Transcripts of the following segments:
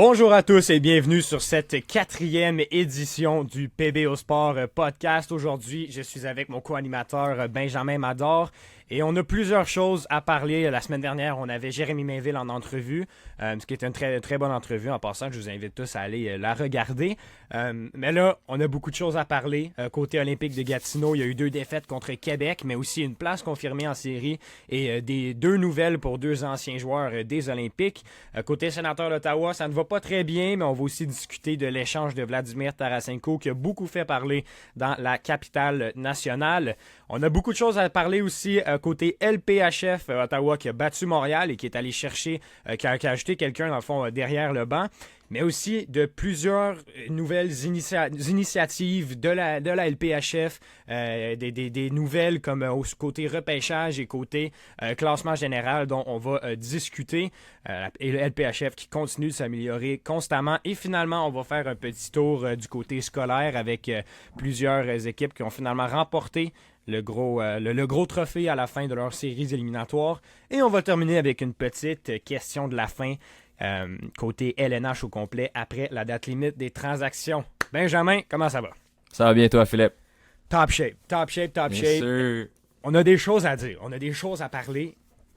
Bonjour à tous et bienvenue sur cette 4e édition du PBO Sport podcast. Aujourd'hui, je suis avec mon co-animateur Benjamin Mador et on a plusieurs choses à parler. La semaine dernière, on avait Jérémy Mainville en entrevue, ce qui est une très bonne entrevue. En passant, je vous invite tous à aller la regarder. Mais là, on a beaucoup de choses à parler. Côté olympique de Gatineau, il y a eu 2 défaites contre Québec, mais aussi une place confirmée en série et des 2 nouvelles pour 2 anciens joueurs des Olympiques. Côté sénateur d'Ottawa, ça ne va pas très bien, mais on va aussi discuter de l'échange de Vladimir Tarasenko qui a beaucoup fait parler dans la capitale nationale. On a beaucoup de choses à parler aussi côté LPHF, Ottawa qui a battu Montréal et qui est allé chercher, qui a ajouté quelqu'un dans le fond derrière le banc, mais aussi de plusieurs nouvelles initiatives de la LPHF, des nouvelles comme au côté repêchage et côté classement général dont on va discuter. Et le LPHF qui continue de s'améliorer constamment. Et finalement, on va faire un petit tour du côté scolaire avec plusieurs équipes qui ont finalement remporté le gros trophée à la fin de leurs séries éliminatoires. Et on va terminer avec une petite question de la fin côté LNH au complet après la date limite des transactions. Benjamin, comment ça va? Ça va bien toi, Philippe? Top shape. Bien sûr. On a des choses à dire, on a des choses à parler.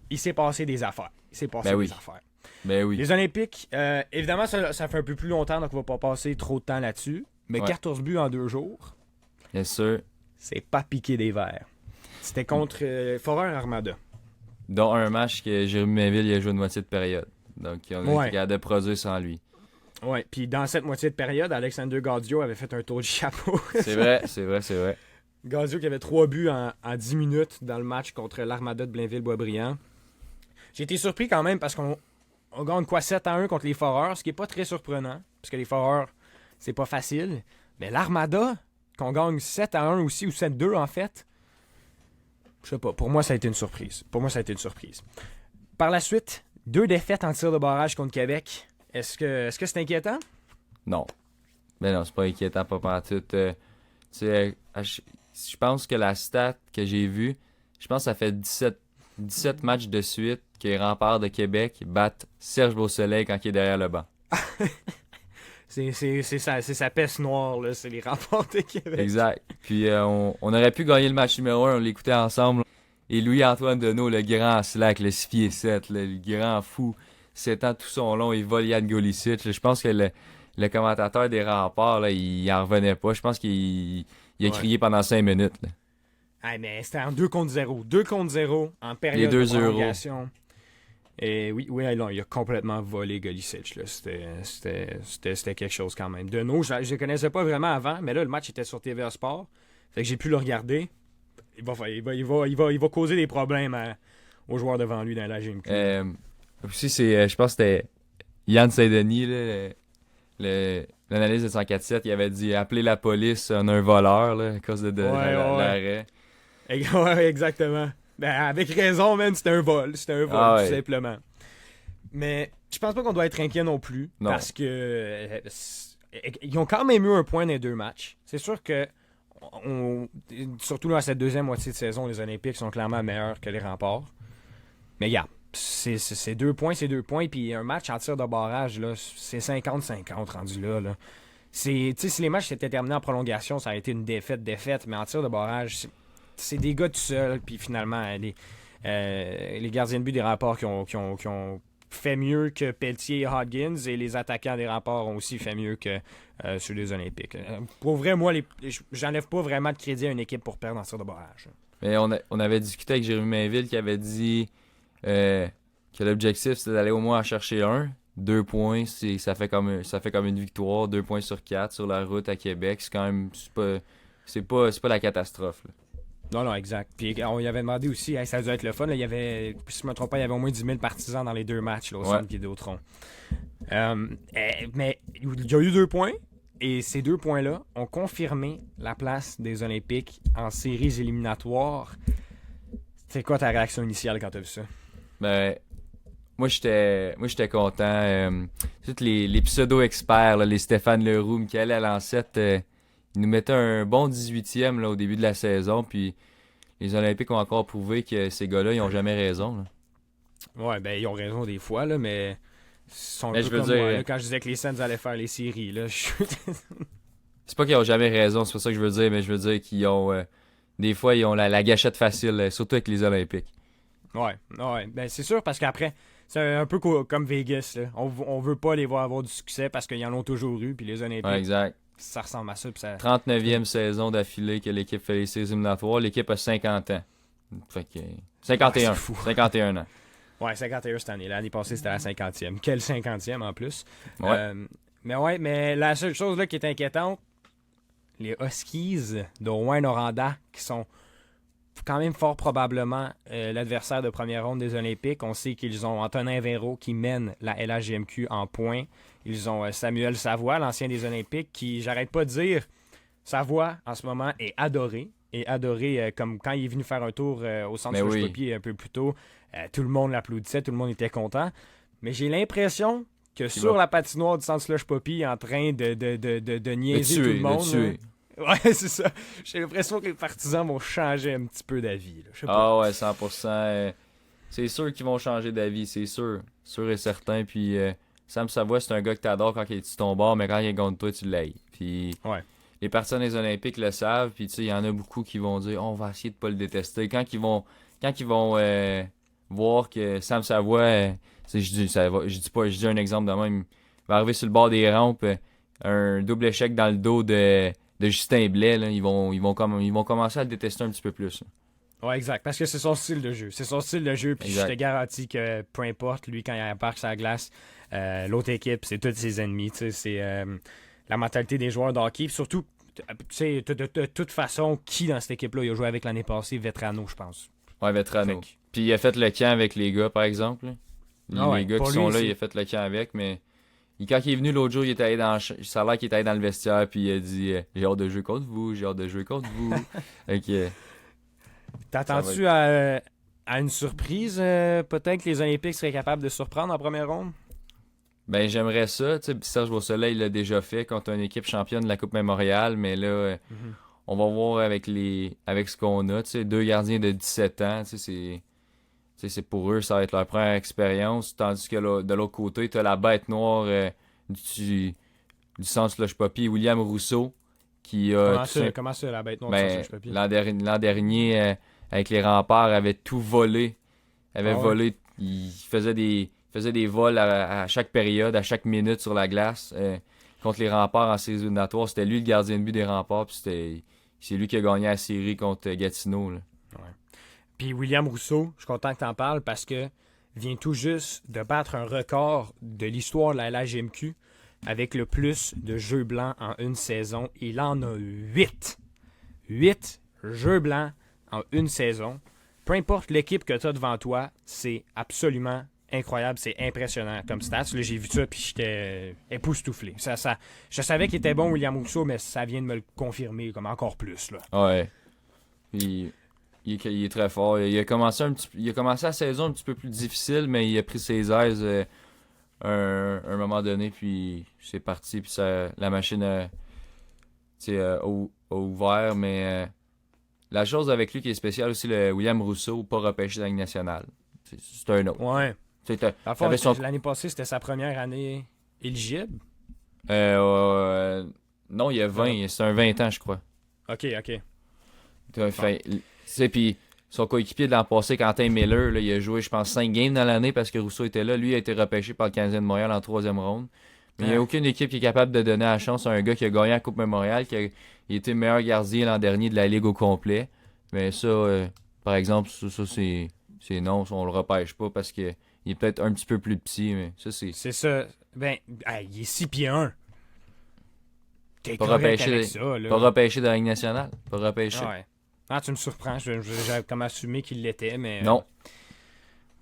Il s'est passé des affaires. Ben oui. Les Olympiques, évidemment, ça fait un peu plus longtemps, donc on va pas passer trop de temps là-dessus. Mais 14 buts en 2 jours. Bien sûr. C'est pas piqué des verres. C'était contre Foreur Armada. Dont un match que Jérémy Mainville a joué une moitié de période. Donc, on a été capable de produire sans lui. Ouais, puis dans cette moitié de période, Alexander Gaudio avait fait un tour du chapeau. C'est vrai. Gaudio qui avait 3 buts en 10 minutes dans le match contre l'Armada de Blainville-Boisbriand. J'ai été surpris quand même parce qu'on gagne 7-1 contre les Foreurs, ce qui n'est pas très surprenant, parce que les Foreurs, c'est pas facile. Mais l'Armada, qu'on gagne 7-1 aussi, ou 7-2 en fait, je sais pas, pour moi ça a été une surprise. Par la suite, 2 défaites en tir de barrage contre Québec. Est-ce que c'est inquiétant? Non. Ben non, c'est pas inquiétant, pas partout. Je pense que la stat que j'ai vue, je pense que ça fait 17 matchs de suite que les Remparts de Québec battent Serge Beausoleil quand il est derrière le banc. C'est sa peste noire, là, c'est les Remparts de Québec. Exact. Puis on aurait pu gagner le match numéro 1, on l'écoutait ensemble. Et Louis-Antoine Deneau, le grand slack, le 6 pieds 7, le grand fou, s'étend tout son long, il vole Yann Golicic. Je pense que le commentateur des Remparts, là, il en revenait pas. Je pense qu'il a crié pendant 5 minutes. Là. Ah, mais c'était en 2 contre 0. 2 contre 0 en période de prolongation. Et oui, non, il a complètement volé Golicic. Là. C'était quelque chose quand même. Deneau, je ne le connaissais pas vraiment avant, mais là, le match était sur TVA Sport. Fait que j'ai pu le regarder. Il va causer des problèmes aux joueurs devant lui dans la GMQ. Aussi, je pense que c'était Yann Saint-Denis, l'analyste de 104.7, il avait dit « Appelez la police, on a un voleur là, à cause de l'arrêt. » Ouais, exactement. Ben, avec raison, man, c'était un vol. Tout simplement. Mais je pense pas qu'on doit être inquiet non plus. Non. Parce que ils ont quand même eu un point dans les 2 matchs. C'est sûr que surtout dans cette deuxième moitié de saison, les Olympiques sont clairement meilleurs que les Remparts. Mais regarde, c'est 2 points, puis un match en tir de barrage, là, c'est 50-50 rendu là. Si les matchs s'étaient terminés en prolongation, ça aurait été une défaite, mais en tir de barrage, c'est des gars tout seuls, puis finalement, les gardiens de but des Remparts qui ont fait mieux que Pelletier et Hodgins, et les attaquants des Remparts ont aussi fait mieux que ceux des Olympiques. Pour vrai, moi, j'enlève pas vraiment de crédit à une équipe pour perdre en tir de barrage. Mais on avait discuté avec Jérémy Mainville qui avait dit que l'objectif c'était d'aller au moins en chercher 2 points, ça fait comme une victoire, 2 points sur 4 sur la route à Québec. C'est quand même c'est pas la catastrophe. Là. Non, exact. Puis on y avait demandé aussi, ça a dû être le fun. Là, il y avait, si je ne me trompe pas, il y avait au moins 10 000 partisans dans les 2 matchs là, au centre Vidéotron. Mais il y a eu 2 points, et ces 2 points-là ont confirmé la place des Olympiques en séries éliminatoires. C'est quoi ta réaction initiale quand tu as vu ça? Ben, moi j'étais content. Tous les pseudo-experts, là, les Stéphane Leroux, Michael Alancette, ils nous mettaient un bon 18e là, au début de la saison, puis les Olympiques ont encore prouvé que ces gars-là, ils ont jamais raison. Là. Ouais, ben ils ont raison des fois, là, mais sont un Mais peu je veux comme dire- moi, là, quand je disais que les Sens allaient faire les séries. Là, C'est pas qu'ils ont jamais raison, c'est pas ça que je veux dire, mais je veux dire qu'ils ont. Des fois, ils ont la gâchette facile, surtout avec les Olympiques. Ouais, ouais. Ben, c'est sûr, parce qu'après, c'est un peu comme Vegas. Là. On veut pas les voir avoir du succès parce qu'ils en ont toujours eu, puis les Olympiques, Ouais, exact. ça ressemble à ça. Puis ça... 39e saison d'affilée que l'équipe fait les séries éliminatoires. L'équipe a 50 ans. Fait que. 51. Ah, c'est fou. 51 ans. Ouais, 51 cette année. L'année passée, c'était la 50e. Quel 50e en plus. Ouais. Mais la seule chose là, qui est inquiétante, les Huskies de Rouyn-Noranda, qui sont quand même fort probablement l'adversaire de première ronde des Olympiques. On sait qu'ils ont Antonin Véro qui mène la LHGMQ en points. Ils ont Samuel Savoie, l'ancien des Olympiques, qui, j'arrête pas de dire, Savoie, en ce moment, est adoré. Et adoré, comme quand il est venu faire un tour au centre Mais oui. Slush-Poppy un peu plus tôt. Tout le monde l'applaudissait, tout le monde était content. Mais j'ai l'impression que sur la patinoire du centre Slush-Poppy, il est en train de niaiser tout le monde. Le tuer. Ouais, c'est ça. J'ai l'impression que les partisans vont changer un petit peu d'avis. Là. Je sais pas. Ah ouais, 100%. C'est sûr qu'ils vont changer d'avis, c'est sûr. Sûr et certain. Puis Sam Savoie, c'est un gars que t'adores quand il est sur ton bord, mais quand il est contre toi, tu l'aimes. Puis Ouais. les personnes des Olympiques le savent. Puis tu sais, il y en a beaucoup qui vont dire on va essayer de pas le détester. Quand ils vont voir que Sam Savoie, je dis un exemple de même, il va arriver sur le bord des rampes, un double échec dans le dos de Justin Blais, là, ils vont commencer à le détester un petit peu plus. Là. Ouais, exact. Parce que c'est son style de jeu. C'est son style de jeu. Puis Exact. je te garantis que peu importe, lui, quand il embarque sur la glace, l'autre équipe, c'est tous ses ennemis. Tu sais, c'est la mentalité des joueurs de hockey. Puis surtout, tu sais, de toute façon, qui dans cette équipe-là, il a joué avec l'année passée, Vetrano, je pense. Ouais, Vetrano. Fait que- Puis il a fait le camp avec les gars, par exemple. Là. Ah ouais, Les gars pour qui lui, sont là, c'est- il a fait le camp avec, mais quand il est venu l'autre jour, il était allé ça a l'air qu'il était allé dans le vestiaire, puis il a dit j'ai hâte de jouer contre vous, j'ai hâte de jouer contre vous. Ok. T'attends-tu à une surprise? Peut-être que les Olympiques seraient capables de surprendre en première ronde? Ben j'aimerais ça, tu sais, Serge Beausoleil l'a déjà fait contre une équipe championne de la Coupe Mémoriale, mais là on va voir avec ce qu'on a, tu sais, deux gardiens de 17 ans, tu sais, c'est pour eux, ça va être leur première expérience, tandis que là, de l'autre côté, t'as la bête noire du centre Slush-Poppy, William Rousseau, qui a Comment ça, la bête noire ben, du centre Slush-Poppy? l'an dernier, avec les remparts, avait tout volé. Ah ouais? Volé. Il faisait des vols à chaque période, à chaque minute sur la glace. Contre les remparts en séries éliminatoires. C'était lui le gardien de but des remparts. Puis c'est lui qui a gagné la série contre Gatineau. Là. Puis William Rousseau, je suis content que t'en parles parce que vient tout juste de battre un record de l'histoire de la LHGMQ avec le plus de jeux blancs en une saison. Il en a 8. 8 jeux blancs en une saison. Peu importe l'équipe que tu as devant toi, c'est absolument incroyable, c'est impressionnant comme stats. Là, j'ai vu ça puis j'étais époustouflé. Je savais qu'il était bon, William Rousseau, mais ça vient de me le confirmer comme encore plus. Là. Ouais. Il est très fort. Il a commencé la saison un petit peu plus difficile, mais il a pris ses aises un moment donné, puis c'est parti, puis la machine a ouvert, mais la chose avec lui qui est spéciale aussi, le William Rousseau, pas repêché dans la Ligue nationale. C'est un autre. Ouais. Dans le fond, l'année passée, c'était sa première année éligible. Non, il y a 20, c'est un 20 ans, je crois. OK. Puis son coéquipier de l'an passé, Quentin Miller, là, il a joué, je pense, 5 games dans l'année parce que Rousseau était là. Lui a été repêché par le Canadien de Montréal en 3e ronde. Mais il n'y a aucune équipe qui est capable de donner la chance à un gars qui a gagné la Coupe Mémoriale, qui a été meilleur gardien l'an dernier de la Ligue au complet. Mais ça, par exemple, ça c'est non, on le repêche pas parce qu'il est peut-être un petit peu plus petit, mais ça c'est... C'est ça. Ben, il est 6 pieds 1. T'es Pas correct repêché, avec ça, là. pas repêché dans la Ligue nationale. Pas repêché. Ouais. Ah, tu me surprends. J'avais comme assumé qu'il l'était, mais... Non.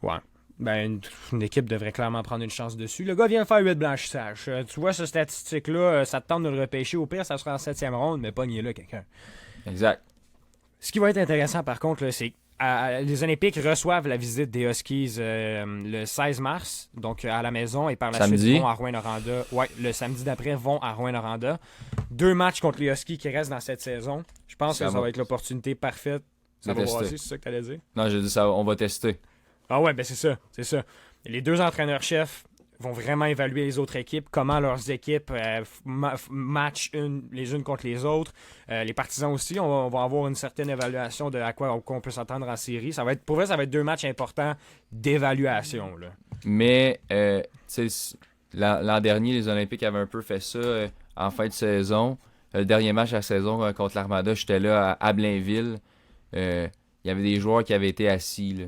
Ouais. Ben, une équipe devrait clairement prendre une chance dessus. Le gars vient de faire 8 blanchissages. Tu vois, cette statistique-là, ça te tente de le repêcher. Au pire, ça sera en 7e ronde, mais pas nier là quelqu'un. Exact. Ce qui va être intéressant, par contre, là, c'est les Olympiques reçoivent la visite des Huskies le 16 mars, donc à la maison, et par la Samedi. suite vont à Rouyn-Noranda. Ouais, le samedi d'après, vont à Rouyn-Noranda. 2 matchs contre les Huskies qui restent dans cette saison. Je pense que ça va être l'opportunité parfaite. Ça va brasser, c'est ça que tu allais dire? Non, j'ai dit ça, on va tester. Ah ouais, ben c'est ça. Les deux entraîneurs-chefs vont vraiment évaluer les autres équipes, comment leurs équipes matchent les unes contre les autres. Les partisans aussi, on va avoir une certaine évaluation de à quoi on peut s'attendre en série. Pour vrai, ça va être 2 matchs importants d'évaluation. Là. Mais, tu sais, l'an dernier, les Olympiques avaient un peu fait ça en fin de saison. Le dernier match de la saison contre l'Armada, j'étais là à Blainville. Il y avait des joueurs qui avaient été assis, là.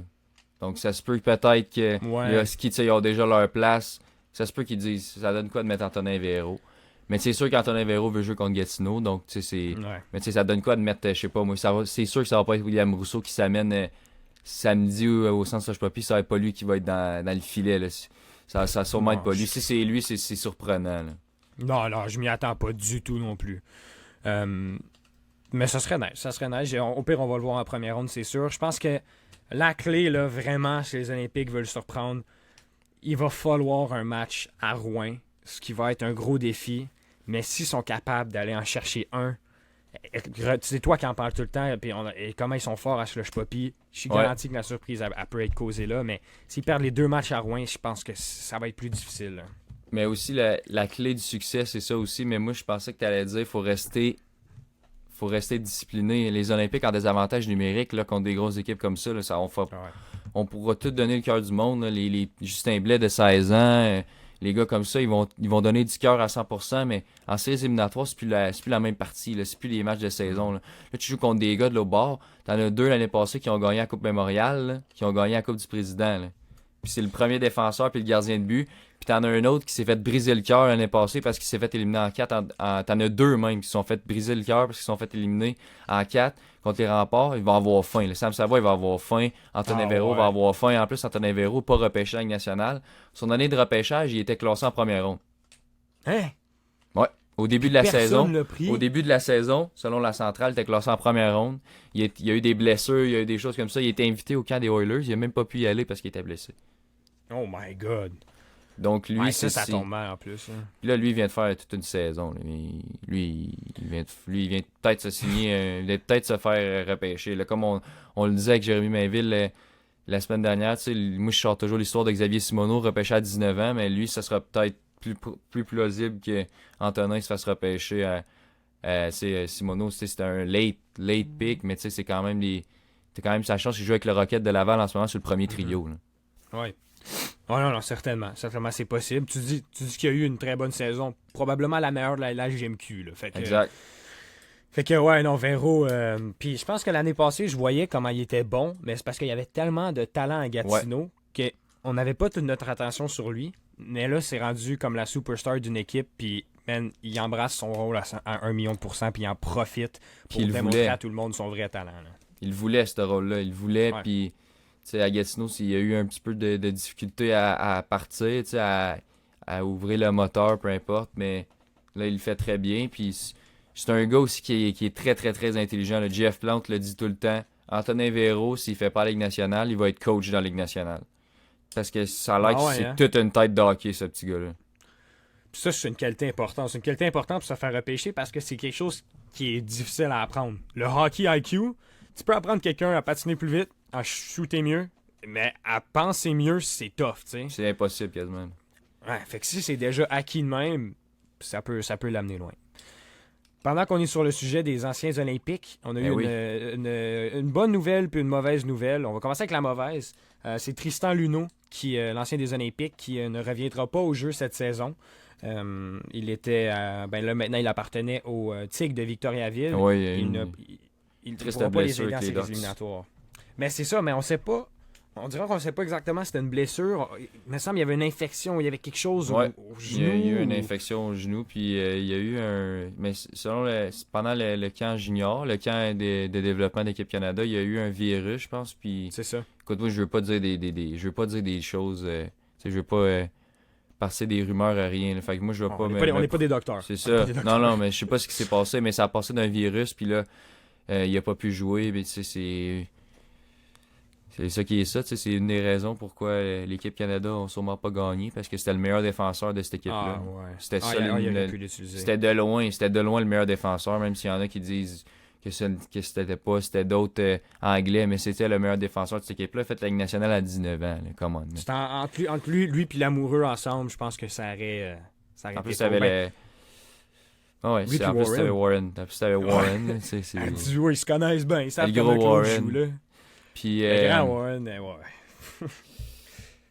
Donc, ça se peut que peut-être que les Huskies, ils ont déjà leur place. Ça se peut qu'ils disent, ça donne quoi de mettre Antonin Véro? Mais c'est sûr qu'Antonin Véro veut jouer contre Gatineau, donc, tu sais, c'est... Ouais. Mais tu sais, ça donne quoi de mettre, je sais pas, moi, c'est sûr que ça va pas être William Rousseau qui s'amène samedi au centre Soche-Papi, ça va être pas lui qui va être dans le filet, là. Ça va sûrement être pas lui. Si c'est lui, c'est surprenant, là. Non, je m'y attends pas du tout non plus. Mais ça serait nice. Au pire, on va le voir en première ronde, c'est sûr. Je pense que la clé, là, vraiment, si les Olympiques veulent surprendre, il va falloir un match à Rouen, ce qui va être un gros défi. Mais s'ils sont capables d'aller en chercher un, c'est toi qui en parles tout le temps, et comment ils sont forts à Slush Poppy, je suis garanti que la surprise elle peut être causée là, mais s'ils perdent les 2 matchs à Rouen, je pense que ça va être plus difficile. Là. Mais aussi, la clé du succès, c'est ça aussi. Mais moi, je pensais que tu allais dire qu'il faut rester discipliné. Les Olympiques en désavantage numérique là, contre des grosses équipes comme ça, là, on pourra tout donner le cœur du monde. Là, les Justin Blais de 16 ans, les gars comme ça, ils vont donner du cœur à 100%, mais en séries éliminatoires, c'est plus la même partie. Là, c'est plus les matchs de saison. Là, tu joues contre des gars de l'autre bord. T'en as 2 l'année passée qui ont gagné la Coupe Mémoriale, là, qui ont gagné la Coupe du Président. Là. Puis c'est le premier défenseur puis le gardien de but. Puis t'en as un autre qui s'est fait briser le cœur l'année passée parce qu'il s'est fait éliminer en 4. T'en as 2 même qui se sont fait briser le cœur parce qu'ils se sont fait éliminer en 4 contre les Remparts. Ils vont avoir faim. Le Sam Savoie, il va avoir faim. Antonin Véro va avoir faim. En plus, Antonin Véro, pas repêché en Ligue nationale. Son année de repêchage, il était classé en première ronde. Hein? Ouais. Au début de la Personne l'a saison, selon la centrale, il était classé en première ronde. Il y a eu des blessures, il y a eu des choses comme ça. Il a été invité au camp des Oilers. Il a même pas pu y aller parce qu'il était blessé. Oh my God. Donc lui, ça tombe mal en plus. Hein. Puis là, lui, il vient de faire toute une saison. Là. Lui, il vient peut-être se signer, il vient peut-être se faire repêcher. Là, comme on le disait avec Jérémy Mainville la semaine dernière, moi je sors toujours l'histoire de Xavier Simoneau repêché à 19 ans, mais lui, ça sera peut-être plus plausible qu'Antonin se fasse repêcher Simoneau. C'était un late pick, mais c'est quand même t'as quand même sa chance. Il joue avec le Rocket de Laval en ce moment sur le premier trio. Oui. Oh non, certainement. Certainement, c'est possible. Tu dis qu'il y a eu une très bonne saison. Probablement la meilleure de la GMQ. Là. Exact. Fait que, ouais, non, Véro. Puis je pense que l'année passée, je voyais comment il était bon, mais c'est parce qu'il y avait tellement de talent à Gatineau qu'on n'avait pas toute notre attention sur lui. Mais là, c'est rendu comme la superstar d'une équipe, puis man, il embrasse son rôle à 1 000 000%, puis il en profite pour démontrer à tout le monde son vrai talent. Là. Il voulait ce rôle-là. Il voulait, puis... à Gatineau, il y a eu un petit peu de difficulté à partir, à ouvrir le moteur, peu importe, mais là, il le fait très bien. Puis c'est un gars aussi qui est très, très, très intelligent. Le Jeff Plante le dit tout le temps. Antonin Véro, s'il fait pas la Ligue nationale, il va être coach dans la Ligue nationale. Parce que ça a l'air que c'est toute une tête de hockey, ce petit gars-là. Puis ça, c'est une qualité importante. C'est une qualité importante pour se faire repêcher parce que c'est quelque chose qui est difficile à apprendre. Le hockey IQ, tu peux apprendre quelqu'un à patiner plus vite, à shooter mieux, mais à penser mieux, c'est tough, tu sais. C'est impossible, quasiment. Ouais, fait que si c'est déjà acquis de même, ça peut l'amener loin. Pendant qu'on est sur le sujet des anciens Olympiques, on a eu une bonne nouvelle puis une mauvaise nouvelle. On va commencer avec la mauvaise. C'est Tristan Luneau, l'ancien des Olympiques, qui ne reviendra pas au jeu cette saison. Il était... là, maintenant, il appartenait au Tigre de Victoriaville. Oui, il ne pourra pas les aider en séries éliminatoires. Mais c'est ça, mais on sait pas. On dirait qu'on ne sait pas exactement si c'était une blessure. Il me semble qu'il y avait une infection, il y avait quelque chose au genou. Il y a eu une infection au genou, puis il y a eu un... Mais pendant le camp junior, le camp de développement d'équipe Canada, il y a eu un virus, je pense, puis... C'est ça. Écoute, moi, je veux pas dire je veux pas dire des choses... je veux pas passer des rumeurs à rien. Là. Fait que moi, je veux pas... On n'est pas des docteurs. C'est ça. Non, mais je sais pas ce qui s'est passé, mais ça a passé d'un virus, puis là, il a pas pu jouer, mais tu sais, c'est ça qui est ça, c'est une des raisons pourquoi l'équipe Canada n'a sûrement pas gagné, parce que c'était le meilleur défenseur de cette équipe-là. Ah, ouais. C'était ça, il aurait pu l'utiliser. c'était de loin le meilleur défenseur, même s'il y en a qui disent c'était d'autres Anglais, mais c'était le meilleur défenseur de cette équipe-là. Fait la Ligue nationale à 19 ans, là, come on. Là. C'est entre lui et l'amoureux ensemble, je pense que ça aurait En été plus, trop bien. Ouais, Lui puis en plus, t'avais Warren. Warren. En plus, t'avais Warren. Là, Un duo, ils se connaissent bien, ils savent le comment gros Claude Warren. joue, là. Puis, Le grand Warren, ouais.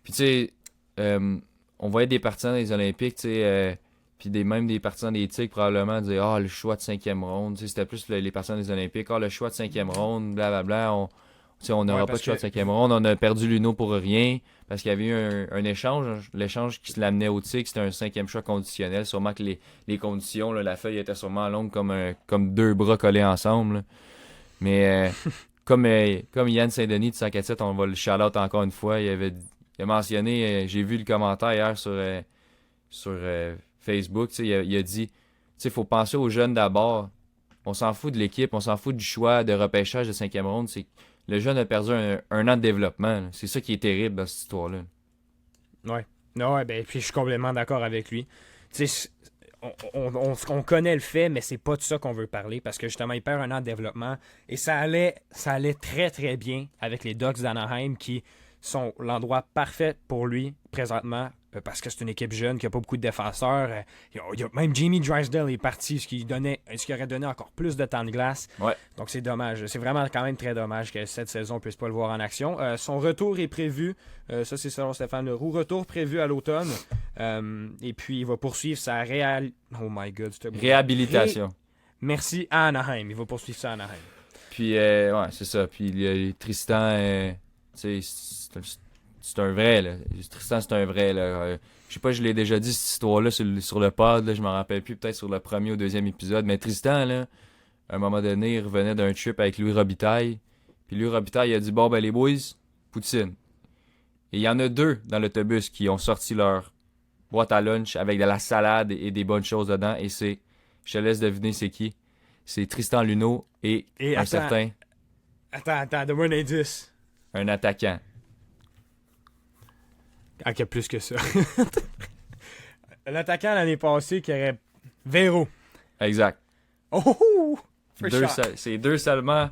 puis tu sais, on voyait des partisans des Olympiques, tu sais, puis même des partisans des Tigres probablement dire « Ah, le choix de 5e ronde. » Tu sais, c'était plus les partisans des Olympiques. « Ah, le choix de 5e ronde, blablabla. » On n'aura pas de choix de 5e ronde. On a perdu Luno pour rien parce qu'il y avait eu un échange. L'échange qui se l'amenait au Tigres, c'était un 5e choix conditionnel. Sûrement que les conditions, là, la feuille était sûrement longue comme deux bras collés ensemble. Là. Mais comme Yann Saint-Denis de 5-7, on va le shout-out encore une fois. Il a mentionné, j'ai vu le commentaire hier sur Facebook, il a dit, il faut penser aux jeunes d'abord. On s'en fout de l'équipe, on s'en fout du choix de repêchage de 5e ronde. Le jeune a perdu un an de développement. Là. C'est ça qui est terrible dans cette histoire-là. Ouais. Ouais, ben, puis je suis complètement d'accord avec lui. Tu sais, on connaît le fait, mais c'est pas de ça qu'on veut parler parce que justement, il perd un an de développement et ça allait très très bien avec les Ducks d'Anaheim qui sont l'endroit parfait pour lui présentement parce que c'est une équipe jeune qui n'a pas beaucoup de défenseurs. Même Jamie Drysdale est parti, ce qui aurait donné encore plus de temps de glace. Ouais. Donc c'est dommage. C'est vraiment quand même très dommage que cette saison ne puisse pas le voir en action. Son retour est prévu, ça c'est selon Stéphane Leroux, retour prévu à l'automne. Et puis il va poursuivre sa Oh my god, réhabilitation. Merci à Anaheim. Il va poursuivre ça à Anaheim. Puis, ouais, c'est ça. Puis Tristan, tu sais, c'est un vrai, là. Tristan, c'est un vrai, là. Je sais pas, je l'ai déjà dit, cette histoire-là, sur le pod, là, je m'en rappelle plus, peut-être sur le premier ou deuxième épisode, mais Tristan, là, à un moment donné, il revenait d'un trip avec Louis Robitaille, puis Louis Robitaille, il a dit « Bon, ben, les boys, poutine. » Et il y en a deux dans l'autobus qui ont sorti leur boîte à lunch avec de la salade et des bonnes choses dedans, et je te laisse deviner c'est qui. C'est Tristan Luneau et un certain... Attends, donne-moi un indice. Un attaquant. Ah, qu'il y a plus que ça. L'attaquant l'année passée qui aurait... Véro. Exact. Oh! C'est deux seulement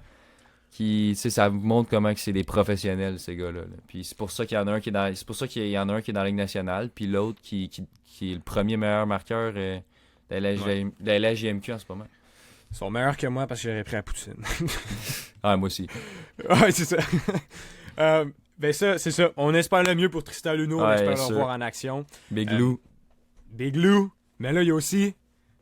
qui... Tu sais, ça montre comment que c'est des professionnels, ces gars-là. Là. Puis c'est pour ça qu'il y en a un qui est dans... C'est pour ça qu'il y en a un qui est dans la Ligue nationale, puis l'autre qui est le premier meilleur marqueur de la LHJMQ en ce moment. Ils sont meilleurs que moi parce que j'aurais pris la poutine. Ah, moi aussi. Ouais, c'est ça. Ben ça, c'est ça. On espère le mieux pour Tristan Luneau. On espère le voir en action. Big Lou. Big Lou. Mais là, il y a aussi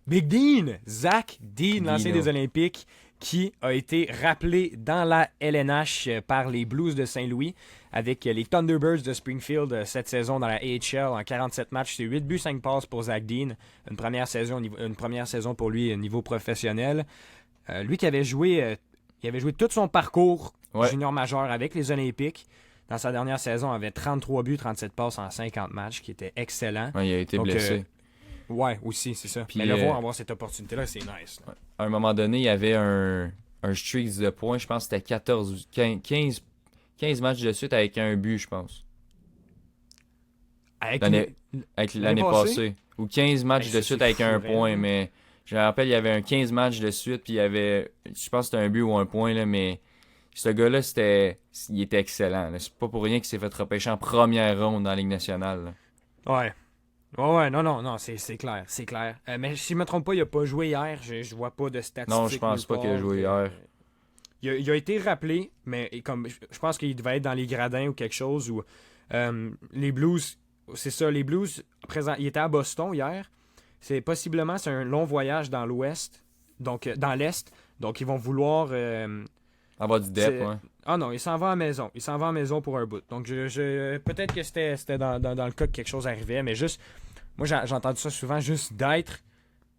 Big Dean. Zach Dean, l'ancien des Olympiques, qui a été rappelé dans la LNH par les Blues de Saint-Louis avec les Thunderbirds de Springfield cette saison dans la AHL en 47 matchs. C'est 8 buts, 5 passes pour Zach Dean. Une première saison pour lui au niveau professionnel. Lui qui avait joué tout son parcours junior majeur avec les Olympiques. Dans sa dernière saison, il avait 33 buts, 37 passes en 50 matchs, qui était excellent. Ouais, il a été blessé. Ouais, aussi, c'est ça. Puis, mais le voir avoir cette opportunité-là, c'est nice. Ouais. À un moment donné, il y avait un streak de points. Je pense que c'était 15 matchs de suite avec un but, je pense. Avec l'année passée. Ou 15 matchs de suite avec un point, mais je me rappelle, il y avait un 15 matchs de suite, puis il y avait, je pense que c'était un but ou un point, là, mais ce gars-là, il était excellent. Là. C'est pas pour rien qu'il s'est fait repêcher en première ronde dans la Ligue nationale. Là. Ouais. Ouais, non, c'est clair, c'est clair. Mais si je me trompe pas, il a pas joué hier, je vois pas de statistiques. Non, je pense pas qu'il a joué hier. Il a été rappelé, mais comme je pense qu'il devait être dans les gradins ou quelque chose, où les Blues, c'est ça, les Blues, il était à Boston hier, c'est un long voyage dans l'ouest, donc dans l'est, donc ils vont vouloir... avoir du depth, ouais. Ah non, il s'en va à la maison. Il s'en va à la maison pour un bout. Donc, peut-être que c'était dans le cas que quelque chose arrivait, mais juste... Moi, j'ai entendu ça souvent, juste d'être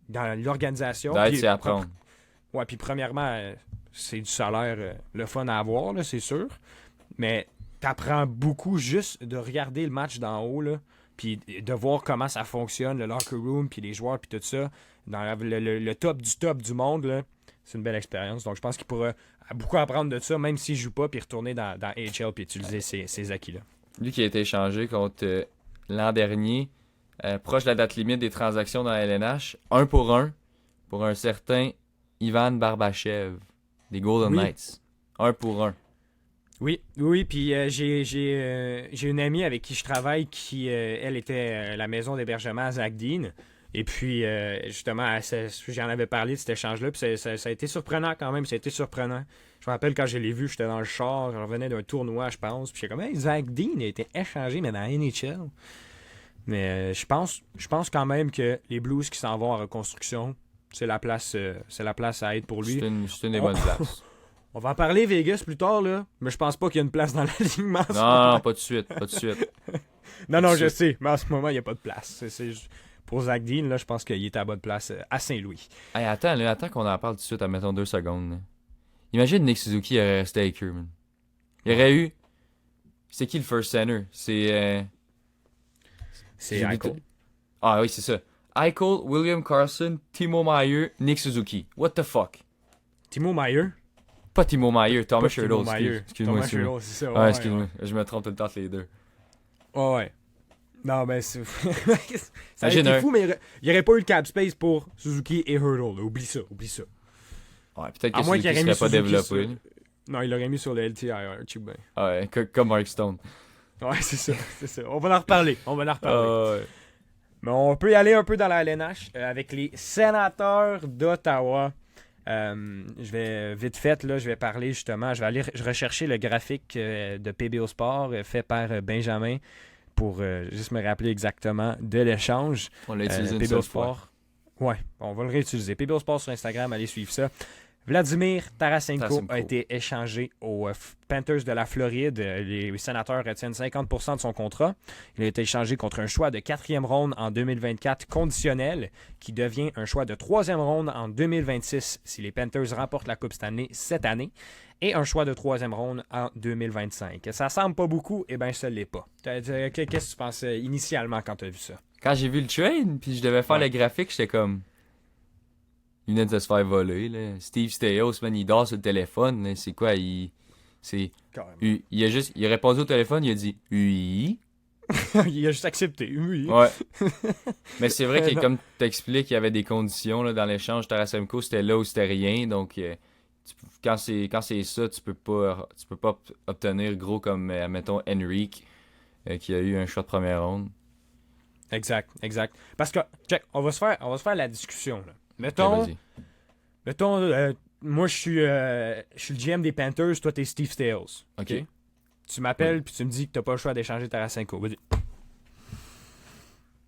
dans l'organisation. D'être, c'est apprendre. Ouais, puis premièrement, c'est du salaire le fun à avoir, là, c'est sûr. Mais t'apprends beaucoup juste de regarder le match d'en haut, là, puis de voir comment ça fonctionne, le locker room, puis les joueurs, puis tout ça. Dans le top du monde, là, c'est une belle expérience. Donc, je pense qu'il pourra beaucoup apprendre de ça, même s'il ne joue pas, puis retourner dans AHL puis utiliser ces acquis-là. Lui qui a été échangé contre l'an dernier, proche de la date limite des transactions dans la LNH, 1 pour un certain Ivan Barbachev. Des Golden Oui. Knights. 1 pour 1. Oui, oui, puis j'ai une amie avec qui je travaille qui, elle, était à la maison d'hébergement à Zach Dean. Et puis, justement, j'en avais parlé de cet échange-là, puis ça a été surprenant quand même, ça a été surprenant. Je me rappelle quand je l'ai vu, j'étais dans le char, je revenais d'un tournoi, je pense, puis j'étais comme, hey, Zach Dean a été échangé, mais dans la NHL. Mais je pense quand même que les Blues qui s'en vont en reconstruction, c'est la place à être pour lui. C'est une des bonnes places. On va en parler Vegas plus tard, là, mais je pense pas qu'il y a une place dans l'alignement. Non, pas de suite, pas de suite. Non, je sais, mais en ce moment, il n'y a pas de place. Pour Zach Dean, là, je pense qu'il est à la bonne place à Saint-Louis. Hey, attends qu'on en parle tout de suite, mettons 2 secondes. Là. Imagine Nick Suzuki aurait resté avec eux, man. Il aurait eu... C'est qui le first center? C'est Eichel. Ah oui, c'est ça. Eichel, William Carlson, Timo Meier, Nick Suzuki. What the fuck? Timo Meier. Pas Timo Meier, Thomas Pas Timo Sherlock. Meier. Excuse-moi, Thomas excuse-moi. Sherlock, c'est ça. Ouais, excuse-moi. Je me trompe tout le temps entre les deux. Ouais. Non, ben c'est... ça a Imagine été un- fou, mais il n'y aurait pas eu le cap space pour Suzuki et Hurdle. Là. Oublie ça. Ouais, peut-être À que moins Suzuki qu'il aurait serait mis pas Suzuki développé. sur... Non, il l'aurait mis sur le LTIR, tu ben. Ouais, comme Mark Stone. Ouais, c'est ça. On va en reparler. Ouais. Mais on peut y aller un peu dans la LNH avec les sénateurs d'Ottawa. Je vais vite fait, là, je vais parler justement, je vais aller rechercher le graphique de PBO Sport fait par Benjamin pour juste me rappeler exactement de l'échange. On l'a utilisé une PBO seule fois. Sport. Ouais, on va le réutiliser. PBO Sport sur Instagram, allez suivre ça. Vladimir Tarasenko a été échangé aux Panthers de la Floride. Les sénateurs retiennent 50% de son contrat. Il a été échangé contre un choix de 4e ronde en 2024 conditionnel qui devient un choix de 3e ronde en 2026 si les Panthers remportent la Coupe Stanley cette année et un choix de 3e ronde en 2025. Ça semble pas beaucoup, et bien ça l'est pas. Qu'est-ce que tu pensais initialement quand tu as vu ça? Quand j'ai vu le trade, puis je devais faire le graphique, j'étais comme... Il venait de se faire voler, là. Steve Stéos, man, il dort sur le téléphone, là. C'est quoi, il a répondu au téléphone, il a dit « Oui ». Il a juste accepté, oui. Ouais. Mais c'est vrai que, comme t'expliques, il y avait des conditions, là, dans l'échange. Tarasenko, c'était là ou c'était rien, donc... Quand c'est ça, tu peux pas obtenir gros comme, admettons, Henrik, qui a eu un choix de première ronde. Exact. Parce que, check, on va se faire la discussion, là. Ouais, Mettons, moi je suis le GM des Panthers, toi t'es Steve Sales. OK. Tu m'appelles puis tu me dis que t'as pas le choix d'échanger Tarasenko. Vas-y.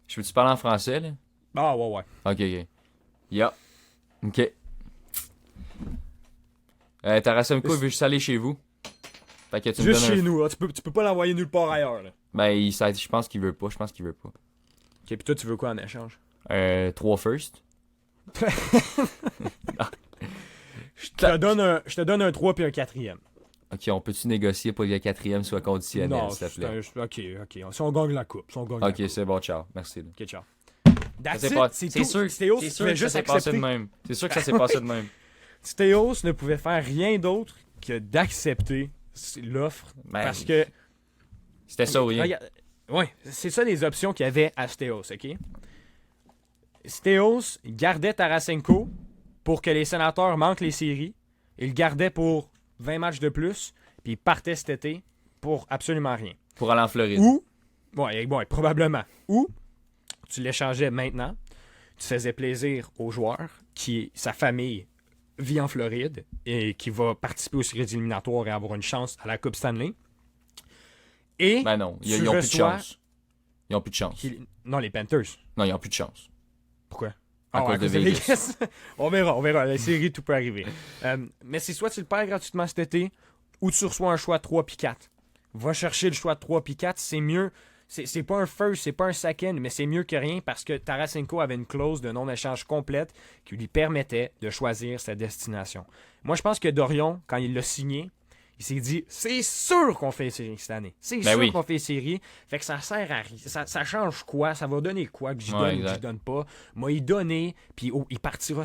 Je peux-tu parler en français, là? Ah ouais. OK. Yeah. OK. Tarasenko, il veut juste aller chez vous. Fait que tu me Juste donnes chez nous, hein. Tu peux pas l'envoyer nulle part ailleurs, là. Ben, je pense qu'il veut pas. Ok, puis toi tu veux quoi en échange? 3 first. Je te donne un 3 puis un 4e. OK, on peut-tu négocier pour que le 4e soit conditionnel, Non, s'il te plaît? ok. Si on gagne la coupe, OK, c'est bon, ciao. Merci. Là. Ok, ciao. Ça That's s'est it, pas- c'est C'est tout. sûr, Stéos, c'est tu sûr pouvais que ça juste s'est passé de accepter. même. C'est sûr que ça s'est passé de même. Stéos ne pouvait faire rien d'autre que d'accepter l'offre Ben, parce que... C'était ça ou rien. Regarde, ouais, c'est ça les options qu'il y avait à Stéos, ok? Stéos gardait Tarasenko pour que les sénateurs manquent les séries. Il le gardait pour 20 matchs de plus, puis il partait cet été pour absolument rien. Pour aller en Floride. Ou, ouais, probablement. Ou, tu l'échangeais maintenant, tu faisais plaisir aux joueurs, sa famille vit en Floride et qui va participer aux séries éliminatoires et avoir une chance à la Coupe Stanley. Et Ben non, ils tu ont plus de reçois- chance. Ils ont plus de chance. Non, les Panthers. Non, ils ont plus de chance. Pourquoi? À cause de Vegas. On verra. La série, tout peut arriver. Mais c'est soit tu le perds gratuitement cet été, ou tu reçois un choix de 3 puis 4. Va chercher le choix de 3 puis 4, c'est mieux. C'est pas un first, c'est pas un second, mais c'est mieux que rien parce que Tarasenko avait une clause de non-échange complète qui lui permettait de choisir sa destination. Moi, je pense que Dorion, quand il l'a signé, il s'est dit, c'est sûr qu'on fait les séries cette année. C'est sûr qu'on fait les séries. Fait que ça sert à rien. Ça change quoi? Ça va donner quoi que j'y donne ou que j'y donne pas? Moi, il donnait, puis il partira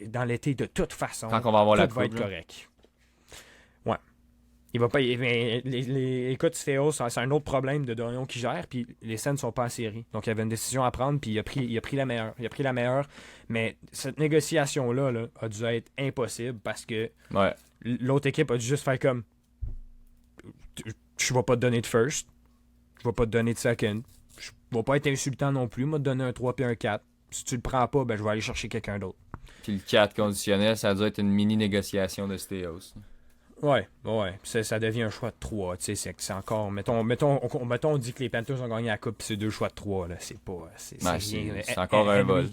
dans l'été de toute façon. Quand on va avoir la Tout va coupe, être là. correct. Ouais. Il va pas. Écoute, Theo, c'est un autre problème de Dorion qui gère, puis les scènes sont pas en série. Donc il y avait une décision à prendre, puis il a pris la meilleure. Il a pris la meilleure. Mais cette négociation-là là, a dû être impossible parce que Ouais. l'autre équipe a dû juste faire comme je vais pas te donner de first, je vais pas te donner de second, je vais pas être insultant non plus, moi te donner un 3 puis un 4. Si tu le prends pas, ben je vais aller chercher quelqu'un d'autre. Puis le 4 conditionnel, ça doit être une mini négociation de Stéos. Ouais. Ça devient un choix de 3. Tu sais, c'est encore. Mettons, on dit que les Panthers ont gagné la coupe, puis c'est 2 choix de 3. Là. C'est pas. C'est rien. C'est encore un vol.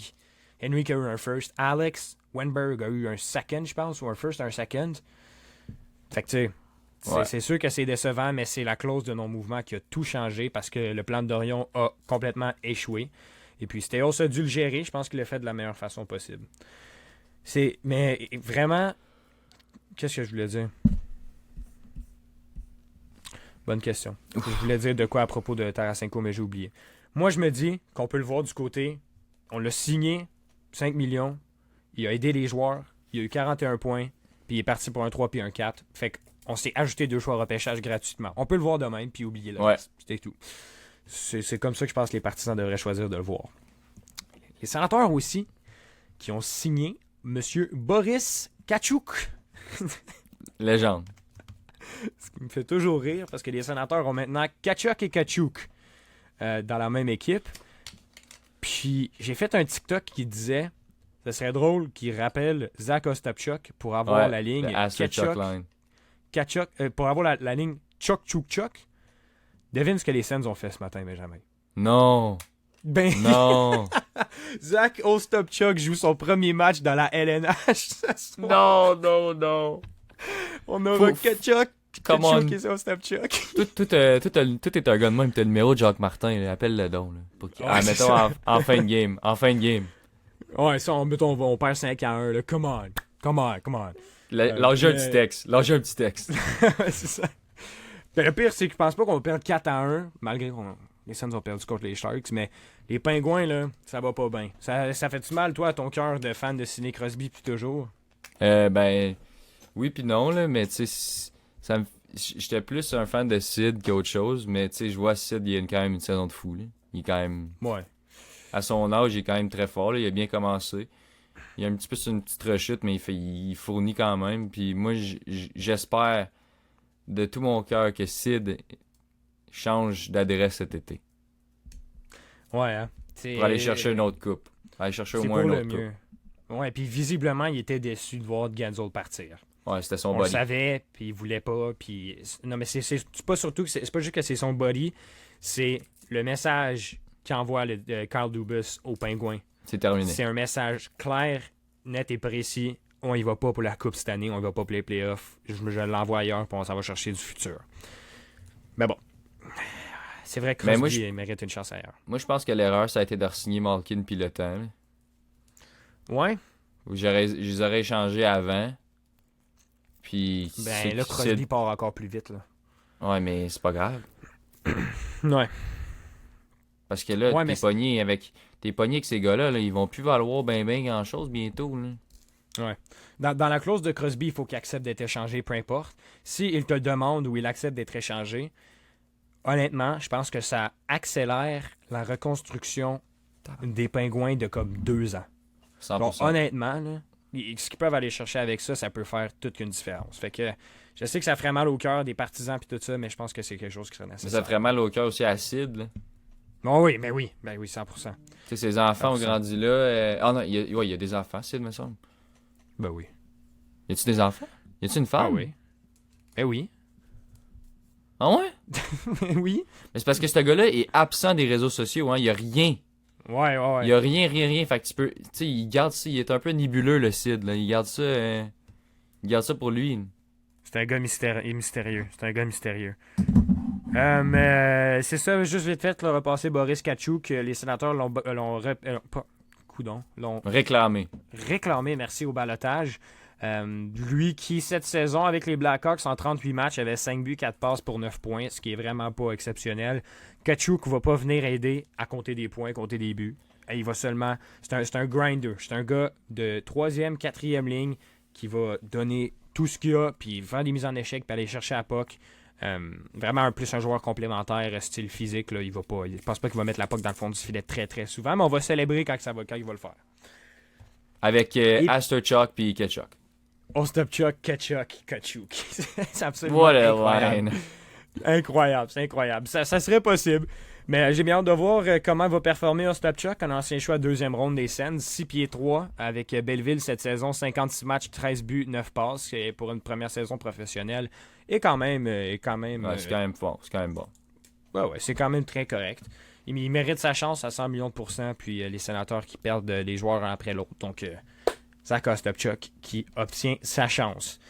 Henrik a eu un first. Alex Wenberg a eu un second, je pense, ou un first, un second. Fait que tu sais, c'est sûr que c'est décevant, mais c'est la clause de non-mouvement qui a tout changé parce que le plan de Dorion a complètement échoué. Et puis Stéos a dû le gérer. Je pense qu'il l'a fait de la meilleure façon possible. Mais vraiment, qu'est-ce que je voulais dire? Bonne question. Je voulais dire de quoi à propos de Tarasenko, mais j'ai oublié. Moi, je me dis qu'on peut le voir du côté. On l'a signé, 5 millions. Il a aidé les joueurs. Il a eu 41 points. Puis il est parti pour un 3 puis un 4. Fait qu'on s'est ajouté 2 choix repêchage gratuitement. On peut le voir de même, puis oublier le reste. C'était tout. C'est comme ça que je pense que les partisans devraient choisir de le voir. Les sénateurs aussi, qui ont signé M. Boris Katchouk. Légende. Ce qui me fait toujours rire, parce que les sénateurs ont maintenant Tkachuk et Katchouk dans la même équipe. Puis j'ai fait un TikTok qui disait ce serait drôle qu'il rappelle Zach Ostapchuk pour avoir la ligne Tkachuk, pour avoir la ligne Chuk. Devine ce que les Sens ont fait ce matin, Benjamin. Non. Non. Zach Ostapchuk joue son premier match dans la LNH. Non. On aura Tkachuk et Ostapchuk. Tout est un gars de même. T'as le numéro de Jacques Martin. Là, appelle-le donc. Mettons en fin de game. Ouais, ça, on perd 5-1. Là. Come on. Lâchez un petit texte. Ouais, c'est ça. Ben, le pire, c'est que je pense pas qu'on va perdre 4-1, malgré qu'on les Suns ont perdu contre les Sharks, mais les Pingouins, là, ça va pas bien. Ça fait-tu mal, toi, à ton cœur de fan de Sidney Crosby depuis toujours? Ben, oui puis non, là, mais tu sais, j'étais plus un fan de Sid qu'autre chose, mais tu sais, je vois Sid, il a quand même une saison de fou, là. Il est quand même... Ouais. À son âge, il est quand même très fort, là. Il a bien commencé. Il a un petit peu sur une petite rechute, mais il fournit quand même. Puis moi, j'espère de tout mon cœur que Sid change d'adresse cet été. Ouais, hein. Pour aller chercher une autre coupe. Aller chercher au moins une autre coupe. Ouais, puis visiblement, il était déçu de voir Gensel partir. Ouais, c'était son body. On le savait, puis il voulait pas. Puis... Non, mais c'est pas surtout que c'est pas juste que c'est son body, c'est le message qu'envoie Carl Dubas aux Pingouins. C'est terminé. C'est un message clair, net et précis. On y va pas pour la coupe cette année, on y va pas pour les playoffs. Je l'envoie ailleurs, puis on s'en va chercher du futur. Mais bon. C'est vrai que Crosby mérite une chance ailleurs. Moi, je pense que l'erreur, ça a été de re-signer Malkin puis le temps. Là. Ouais. Je les aurais échangés avant. Puis... Ben là, Crosby part encore plus vite. Là. Ouais, mais c'est pas grave. Ouais. Parce que là, t'es pogné avec ces gars-là, là, ils vont plus valoir ben grand-chose bientôt. Là. Ouais. Dans la clause de Crosby, il faut qu'il accepte d'être échangé, peu importe. S'il te demande ou il accepte d'être échangé, honnêtement, je pense que ça accélère la reconstruction des Pingouins de comme 2 ans. 100%. Donc, honnêtement, là, ce qu'ils peuvent aller chercher avec ça, ça peut faire toute une différence. Fait que je sais que ça ferait mal au cœur des partisans et tout ça, mais je pense que c'est quelque chose qui serait nécessaire. Mais ça ferait mal au cœur aussi à Sid. Là. Oh oui, ben oui, 100%. Tu sais, ses enfants 100%. Ont grandi là. Ah non, il y a des enfants, Sid, me semble. Ben oui. Y a-tu des enfants? Y a-tu une femme? Ah oui. Ben oui. Ah ouais? Oui. Mais c'est parce que ce gars-là est absent des réseaux sociaux, hein. Il y a rien. Ouais. Il y a rien. Fait que tu peux... Tu sais, il garde ça, il est un peu nébuleux, le Sid, là. Il garde ça pour lui. C'est un gars mystérieux. Mais c'est ça, juste vite fait, le repasser Boris Katchouk, les sénateurs l'ont réclamé, merci au balotage. Lui qui, cette saison, avec les Blackhawks, en 38 matchs, avait 5 buts, 4 passes pour 9 points, ce qui est vraiment pas exceptionnel. Katchouk va pas venir aider à compter des points, compter des buts. Il va seulement... C'est un grinder. C'est un gars de 3e, 4e ligne qui va donner tout ce qu'il a, puis faire des mises en échec, puis aller chercher la puck. Vraiment plus un joueur complémentaire, style physique. Là, je pense pas qu'il va mettre la puck dans le fond du filet très très souvent, mais on va célébrer quand il va le faire. Avec Asterchuk puis Ketchuk. Ostapchuk, Kachuk. C'est absolument What a incroyable. line. Incroyable, c'est incroyable. Ça serait possible. Mais j'ai bien hâte de voir comment va performer Ostapchuk, un ancien choix deuxième ronde des Sens, 6 pieds 3 avec Belleville cette saison, 56 matchs, 13 buts, 9 passes pour une première saison professionnelle. Et quand même... Ouais, c'est quand même bon. C'est quand même bon. Ouais, c'est quand même très correct. Il mérite sa chance à 100 millions de pourcents, puis les Sénateurs qui perdent les joueurs un après l'autre. Donc, Zach Ostapchuk qui obtient sa chance.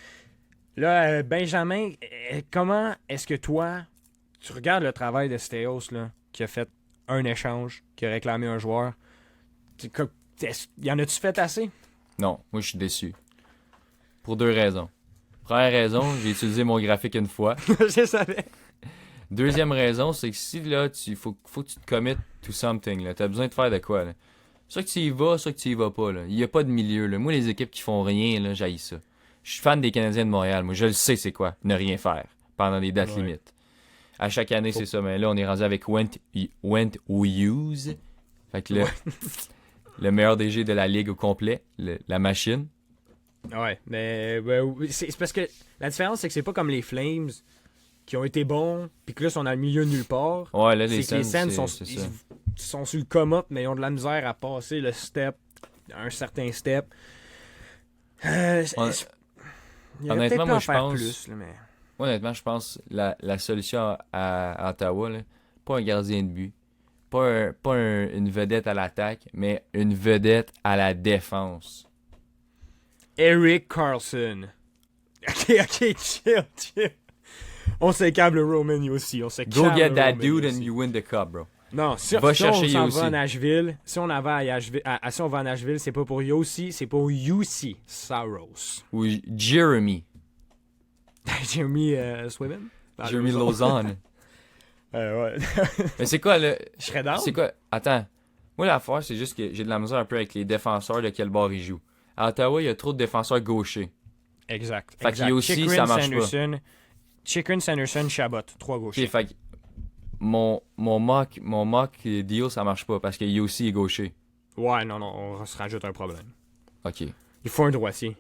Là, Benjamin, comment est-ce que toi, tu regardes le travail de Stéos, là, qui a fait un échange, qui a réclamé un joueur? Y en as-tu fait assez? Non, moi je suis déçu. Pour 2 raisons. Première raison, j'ai utilisé mon graphique une fois. Je savais. Deuxième raison, c'est que si là, faut que tu te committes to something. Là. T'as besoin de faire de quoi. Là. Soit que tu y vas, soit que tu y vas pas. Là. Il n'y a pas de milieu. Là. Moi, les équipes qui font rien, là, j'haïs ça. Je suis fan des Canadiens de Montréal. Moi, je le sais c'est quoi, ne rien faire pendant les dates limites. À chaque année, c'est ça. Mais là, on est rendu avec Went Hughes. Fait que là, le meilleur DG de la ligue au complet, la machine. Ouais, mais c'est parce que la différence, c'est que c'est pas comme les Flames qui ont été bons, puis que là, sont dans le milieu de nulle part. Ouais, là, les Sens sont sur le come-up, mais ils ont de la misère à passer le step, un certain step. Honnêtement, moi, je pense... Plus, là, mais... Honnêtement, je pense la solution à Ottawa, là, pas un gardien de but, pas une vedette à l'attaque, mais une vedette à la défense. Erik Karlsson. Ok, chill. On s'écable le Roman aussi. Go get that dude and you win the cup, bro. Non, si on va à Nashville, si on va à Nashville, c'est pas pour Yossi, c'est pour UC Saros. Ou Jeremy. Jeremy Swimmen? Jeremy Lauzon. Ouais. Mais c'est quoi le. Je serais down. C'est quoi? Attends. Moi, l'affaire, c'est juste que j'ai de la misère un peu avec les défenseurs de quel bord ils jouent. À Ottawa, il y a trop de défenseurs gauchers. Exact. Fait qu'il y a aussi, ça marche pas. Chikrin, Sanderson, Chabot, 3 gauchers. Okay, fait que mon mock deal, ça marche pas parce que Yossi est gaucher. Ouais, non, on se rajoute un problème. Ok. Il faut un droitier.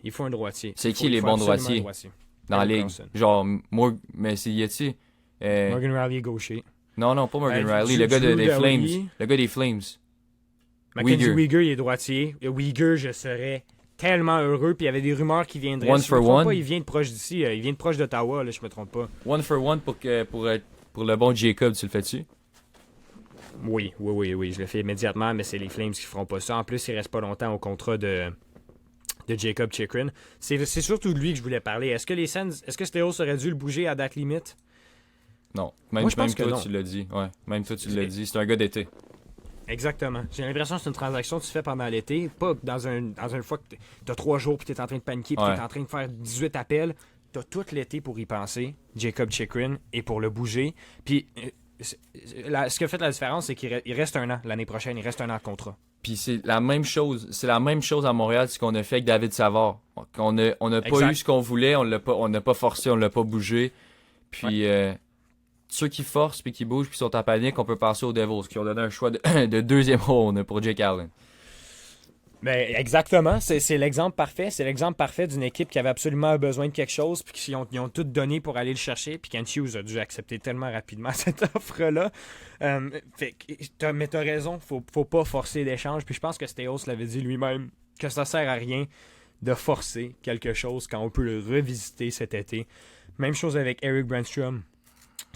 C'est qui les bons droitiers dans la ligue? Genre, mais c'est Yeti. Morgan Riley est gaucher. Non, pas Morgan Riley. Le gars des Flames. Le gars des Flames. Mackenzie Weegar, il est droitier. Weegar, je serais tellement heureux. Puis il y avait des rumeurs qui viendraient. One for one. Pas, il vient de proche d'ici. Il vient de proche d'Ottawa, là, je me trompe pas. One for one pour le bon Jacob, tu le fais-tu? Oui, je le fais immédiatement, mais c'est les Flames qui feront pas ça. En plus, il reste pas longtemps au contrat de Jacob Chikrin. C'est surtout de lui que je voulais parler. Est-ce que Stéos aurait dû le bouger à date limite? Non. Même toi, tu l'as dit. Ouais. Même toi, tu l'as dit. C'est un gars d'été. Exactement. J'ai l'impression que c'est une transaction que tu fais pendant l'été, pas dans une fois que tu as 3 jours puis tu es en train de paniquer puis tu es en train de faire 18 appels. Tu as tout l'été pour y penser, Jacob Chikrin, et pour le bouger. Puis ce qui a fait la différence, c'est qu'il reste un an l'année prochaine. Il reste un an de contrat. Puis c'est la même chose. C'est la même chose à Montréal, ce qu'on a fait avec David Savard. On n'a pas eu ce qu'on voulait, on n'a pas forcé, on l'a pas bougé. Puis ceux qui forcent puis qui bougent puis sont en panique, on peut passer aux Devils qui ont donné un choix de deuxième ronde pour Jake Allen. Ben, exactement, c'est l'exemple parfait. C'est l'exemple parfait d'une équipe qui avait absolument besoin de quelque chose puis qu'ils ont tout donné pour aller le chercher. Puis Kent Hughes a dû accepter tellement rapidement cette offre-là. Mais t'as raison, faut pas forcer l'échange. Puis je pense que Stéos l'avait dit lui-même que ça sert à rien de forcer quelque chose quand on peut le revisiter cet été. Même chose avec Eric Brandstrom.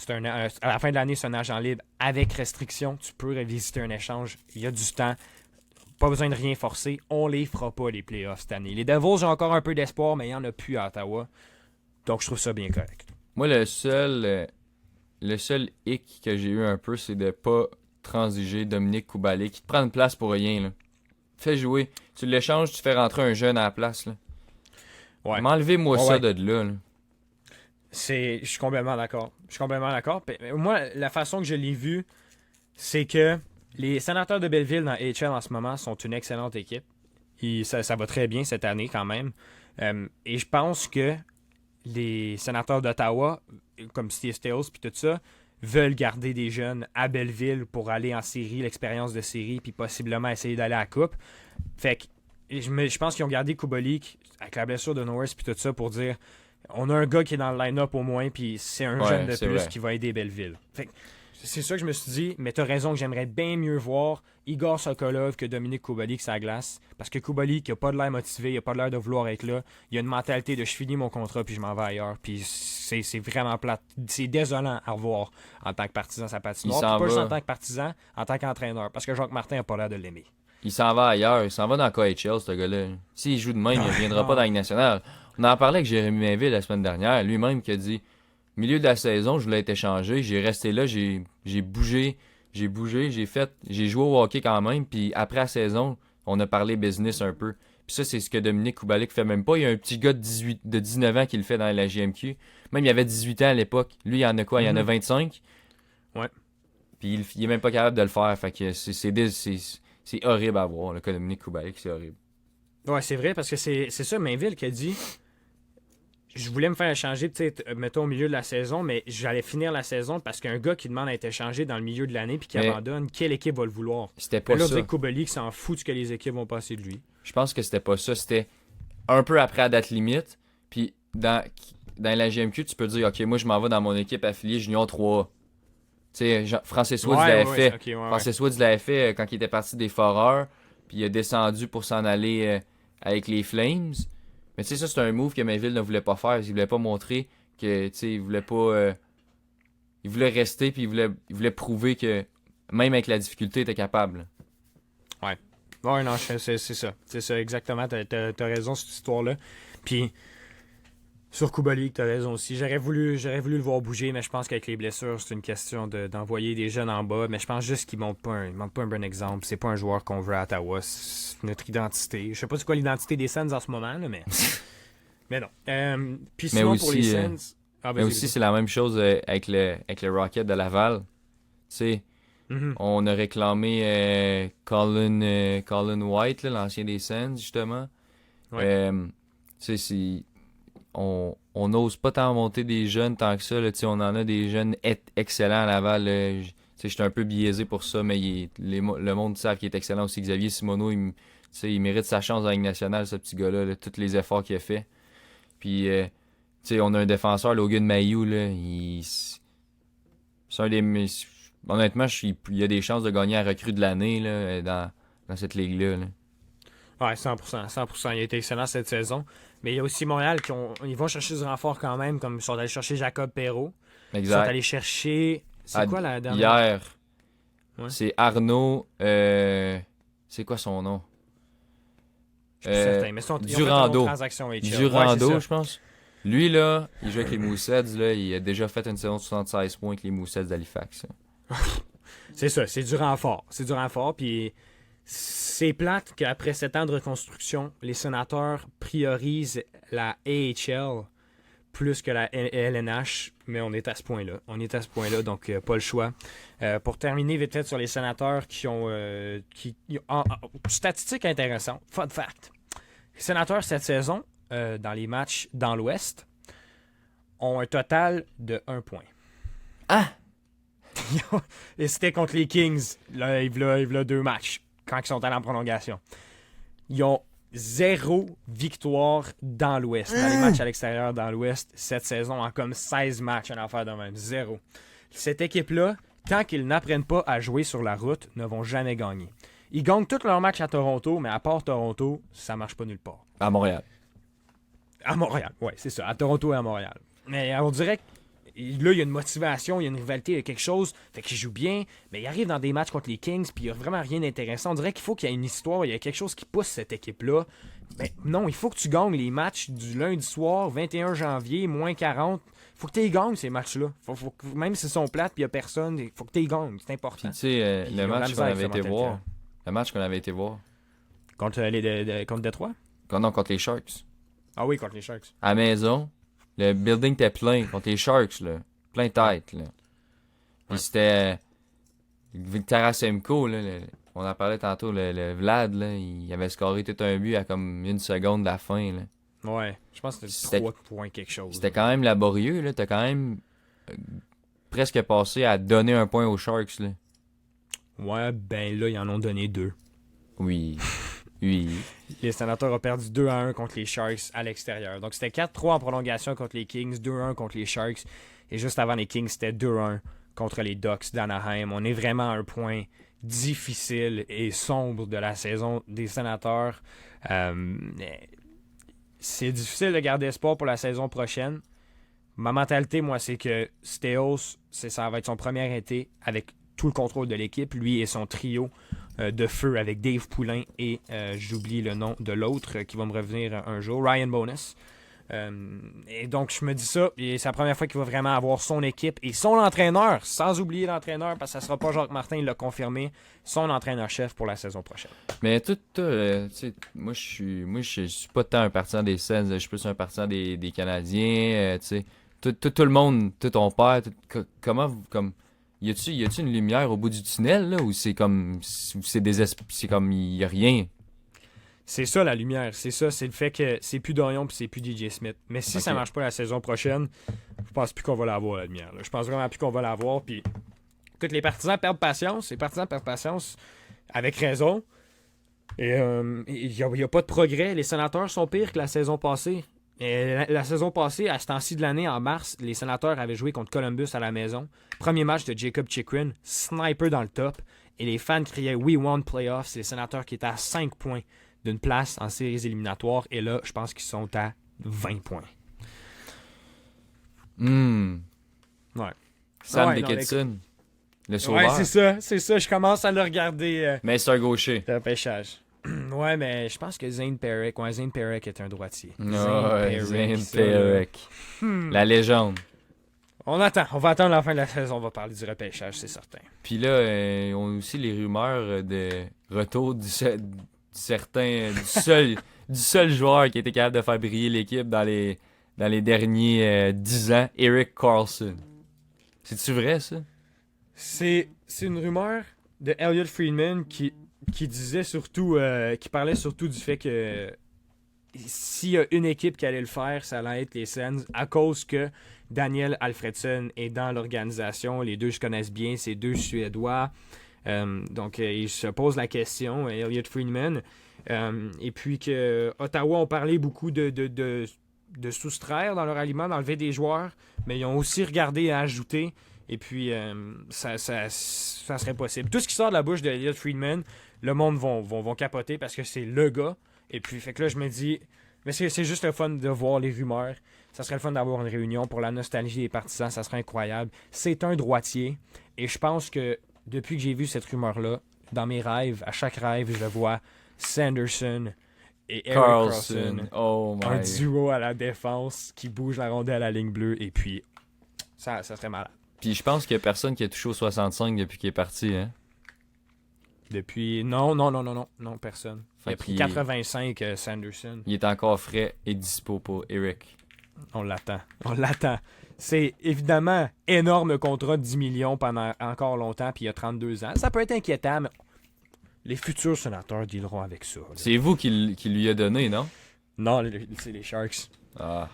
À la fin de l'année, c'est un agent libre avec restriction. Tu peux revisiter un échange. Il y a du temps. Pas besoin de rien forcer. On les fera pas, les playoffs, cette année. Les Devils, j'ai encore un peu d'espoir, mais il n'y en a plus à Ottawa. Donc, je trouve ça bien correct. Moi, le seul hic que j'ai eu un peu, c'est de pas transiger Dominique Kubalik, qui te prend une place pour rien. Là. Fais jouer. Tu l'échanges, tu fais rentrer un jeune à la place. Là. Ouais. M'enlevez-moi ça de là. Je suis complètement d'accord. Moi, la façon que je l'ai vu, c'est que les Sénateurs de Belleville dans AHL en ce moment sont une excellente équipe. Ça va très bien cette année quand même. Et je pense que les sénateurs d'Ottawa, comme Steve Staios puis tout ça, veulent garder des jeunes à Belleville pour aller en série, l'expérience de série, puis possiblement essayer d'aller à la coupe. Fait que je pense qu'ils ont gardé Kubalik avec la blessure de Norris puis tout ça pour dire on a un gars qui est dans le line-up au moins, puis c'est un jeune de plus vrai. qui va aider Belleville. Fait que c'est ça que je me suis dit, mais t'as raison que j'aimerais bien mieux voir Igor Sokolov que Dominique Kubalik sur la glace. Parce que Kubalik, il a pas de l'air motivé, il a pas de l'air de vouloir être là. Il a une mentalité de je finis mon contrat puis je m'en vais ailleurs. Puis c'est vraiment plate. C'est désolant à revoir en tant que partisan sa patinoire. Puis pas juste en tant que partisan, en tant qu'entraîneur. Parce que Jacques Martin a pas l'air de l'aimer. Il s'en va ailleurs, il s'en va dans KHL, ce gars-là. S'il joue de même, il ne reviendra pas dans la Ligue nationale. On en parlait avec Jérémy Mainville la semaine dernière, lui-même qui a dit milieu de la saison, je voulais être échangé, j'ai resté là, j'ai bougé, j'ai joué au hockey quand même, puis après la saison, on a parlé business un peu. Puis ça, c'est ce que Dominique Kubalik fait même pas. Il y a un petit gars de 19 ans qui le fait dans la GMQ. Même il avait 18 ans à l'époque. Lui, il en a quoi? Il en a 25. Ouais. Puis il est même pas capable de le faire. Fait que c'est horrible à voir, le cas de Dominique Kubalik, c'est horrible. Ouais, c'est vrai, parce que c'est ça, Mainville qui a dit je voulais me faire échanger, mettons, au milieu de la saison, mais j'allais finir la saison parce qu'un gars qui demande à être échangé dans le milieu de l'année puis qui abandonne, quelle équipe va le vouloir? C'était pas là, ça. Là, Kubalik s'en fout de ce que les équipes vont passer de lui. Je pense que c'était pas ça. C'était un peu après la date limite. Puis dans la GMQ, tu peux dire ok, moi je m'en vais dans mon équipe affiliée Junior 3A. Tu sais, Francis Woods l'avait fait. Okay, Francis Woods l'avait fait quand il était parti des Foreurs. Puis il a descendu pour s'en aller avec les Flames. Mais tu sais, ça, c'est un move que Mainville ne voulait pas faire. Il voulait pas montrer que, tu sais, il voulait pas... il voulait rester, puis il voulait prouver que, même avec la difficulté, il était capable. Ouais. Ouais, non, c'est ça. C'est ça, exactement. T'as raison, cette histoire-là. Puis, sur Kubalik, t'as raison aussi. J'aurais voulu le voir bouger, mais je pense qu'avec les blessures, c'est une question d'envoyer des jeunes en bas. Mais je pense juste qu'il montre pas un bon exemple. C'est pas un joueur qu'on veut à Ottawa. C'est notre identité. Je sais pas c'est quoi l'identité des Sens en ce moment, là, mais... mais non. Puis sinon, aussi, pour les Sens... mais aussi, c'est la même chose avec le Rocket de Laval. Tu sais, on a réclamé Colin White, là, l'ancien des Sens, justement. Ouais. Tu sais, on n'ose pas tant monter des jeunes tant que ça. Là, on en a des jeunes excellents à Laval. J'étais un peu biaisé pour ça, mais le monde sait qu'il est excellent aussi. Xavier Simoneau, il mérite sa chance dans la Ligue nationale, ce petit gars-là, là, tous les efforts qu'il a fait. Puis, on a un défenseur, Logan Mayou, là, c'est un des... Honnêtement, il y a des chances de gagner la recrue de l'année là, dans cette ligue-là. Là. Ouais, 100%. Il a été excellent cette saison. Mais il y a aussi Montréal ils vont chercher du renfort quand même, comme ils sont allés chercher Jacob Perrault. Exact. Ils sont allés chercher... C'est quoi la dernière? Hier, ouais. C'est Arnaud... c'est quoi son nom? Je suis certain. Mais Durando. Durando, ouais, je pense. Lui, là, il joue avec les Mooseheads. Là, il a déjà fait une saison de 76 points avec les Mooseheads d'Halifax. C'est ça, c'est du renfort. C'est du renfort, puis... C'est plate qu'après 7 ans de reconstruction, les Sénateurs priorisent la AHL plus que la LNH, mais on est à ce point-là. Donc pas le choix. Pour terminer vite fait sur les Sénateurs qui ont... statistique intéressante, fun fact. Les Sénateurs cette saison, dans les matchs dans l'Ouest, ont un total de 1 point. Ah! Et c'était contre les Kings, là, il y a 2 matchs. Quand ils sont allés en prolongation. Ils ont 0 victoire dans l'Ouest. Dans les matchs à l'extérieur dans l'Ouest, cette saison, en comme 16 matchs, en affaire de même. 0. Cette équipe-là, tant qu'ils n'apprennent pas à jouer sur la route, ne vont jamais gagner. Ils gagnent tous leurs matchs à Toronto, mais à part Toronto, ça marche pas nulle part. À Montréal. À Montréal, oui, c'est ça. À Toronto et à Montréal. Mais on dirait que là, il y a une motivation, il y a une rivalité, il y a quelque chose. Fait qu'il joue bien, mais il arrive dans des matchs contre les Kings, puis il n'y a vraiment rien d'intéressant. On dirait qu'il faut qu'il y ait une histoire, il y a quelque chose qui pousse cette équipe-là. Mais non, il faut que tu gagnes les matchs du lundi soir, 21 janvier, moins 40. Il faut que tu les gagnes, ces matchs-là. Même s'ils sont plates, puis il n'y a personne, il faut que tu les gagnes. C'est important. Puis tu sais, le match qu'on avait été voir. Le match qu'on avait été voir. Contre Détroit? Non, contre les Sharks. Ah oui, contre les Sharks. À la maison. Le building était plein contre les Sharks, là. Plein tête, là. Puis c'était... Tarasenko, là, on en parlait tantôt, le Vlad, là, il avait scoré tout un but à comme 1 seconde de la fin, là. Ouais, je pense que C'était- c'était 3 points quelque chose. C'était quand même laborieux, là. T'as quand même presque passé à donner un point aux Sharks, là. Ouais, ben là, ils en ont donné 2. Oui. Oui. Les Sénateurs ont perdu 2-1 contre les Sharks à l'extérieur. Donc c'était 4-3 en prolongation contre les Kings, 2-1 contre les Sharks. Et juste avant les Kings, c'était 2-1 contre les Ducks d'Anaheim. On est vraiment à un point difficile et sombre de la saison des Sénateurs. C'est difficile de garder espoir pour la saison prochaine. Ma mentalité, moi, c'est que Stéos, ça va être son premier été avec tout le contrôle de l'équipe, lui et son trio de feu avec Dave Poulain et j'oublie le nom de l'autre qui va me revenir un jour, Ryan Bonus. Et donc, je me dis ça, et c'est la première fois qu'il va vraiment avoir son équipe et son entraîneur, sans oublier l'entraîneur, parce que ça sera pas Jacques Martin, il l'a confirmé, son entraîneur-chef pour la saison prochaine. Mais tu sais, moi, je suis pas tant un partisan des Sens, je suis plus un partisan des Canadiens, tu sais. Tout le monde, tout ton père, comment, comme, y a-tu une lumière au bout du tunnel, là, ou c'est comme, c'est comme, y a rien? C'est ça la lumière, c'est ça, c'est le fait que c'est plus Dorion puis c'est plus DJ Smith. Mais si ça Ok. marche pas la saison prochaine, je pense plus qu'on va l'avoir la lumière. Là. Je pense vraiment plus qu'on va l'avoir. Puis écoute, les partisans perdent patience, avec raison. Et il n'y a pas de progrès. Les Sénateurs sont pires que la saison passée. Et la saison passée, à ce temps-ci de l'année, en mars, les Sénateurs avaient joué contre Columbus à la maison. Premier match de Jacob Chikrin, sniper dans le top. Et les fans criaient « We want playoffs ». C'est les Sénateurs qui étaient à 5 points d'une place en séries éliminatoires. Et là, je pense qu'ils sont à 20 points. Ouais. Sam Ouais, non, Dickinson, le Ouais, sauveur. c'est ça. Je commence à le regarder. Mais c'est un gaucher. Le pêchage. Ouais, mais je pense que Zane Perek est un droitier. Zane ça, Perek. La légende. on va attendre la fin de la saison, on va parler du repêchage, c'est certain. Puis là, on a aussi les rumeurs de retour du seul joueur qui était capable de faire briller l'équipe dans les derniers 10 ans, Erik Karlsson. C'est-tu vrai, ça? C'est une rumeur de Elliot Friedman qui disait surtout, qui parlait surtout du fait que s'il y a une équipe qui allait le faire, ça allait être les Sens, à cause que Daniel Alfredsson est dans l'organisation. Les deux se connaissent bien, c'est deux Suédois. Donc, il se pose la question, Elliot Friedman. Et puis que Ottawa ont parlé beaucoup de soustraire dans leur aliment, d'enlever des joueurs, mais ils ont aussi regardé à ajouter. Et puis, ça serait possible. Tout ce qui sort de la bouche de Elliot Friedman, le monde vont capoter parce que c'est le gars. Et puis, fait que là, je me dis, mais c'est juste le fun de voir les rumeurs. Ça serait le fun d'avoir une réunion pour la nostalgie des partisans. Ça serait incroyable. C'est un droitier. Et je pense que depuis que j'ai vu cette rumeur-là, dans mes rêves, à chaque rêve, je vois Sanderson et Erik Karlsson. Oh Un my. duo à la défense qui bouge la rondelle à la ligne bleue. Et puis, ça serait malade. Puis je pense qu'il y a personne qui a touché au 65 depuis qu'il est parti, hein? Depuis. Non, personne. Il a pris qu'il- 85 Sanderson. Il est encore frais et dispo pour Eric. On l'attend. C'est évidemment énorme contrat de 10 millions pendant encore longtemps, puis il a 32 ans. Ça peut être inquiétant, mais les futurs sénateurs dealeront avec ça. Là. C'est vous qui lui a donné, non? Non, c'est les Sharks. Ah.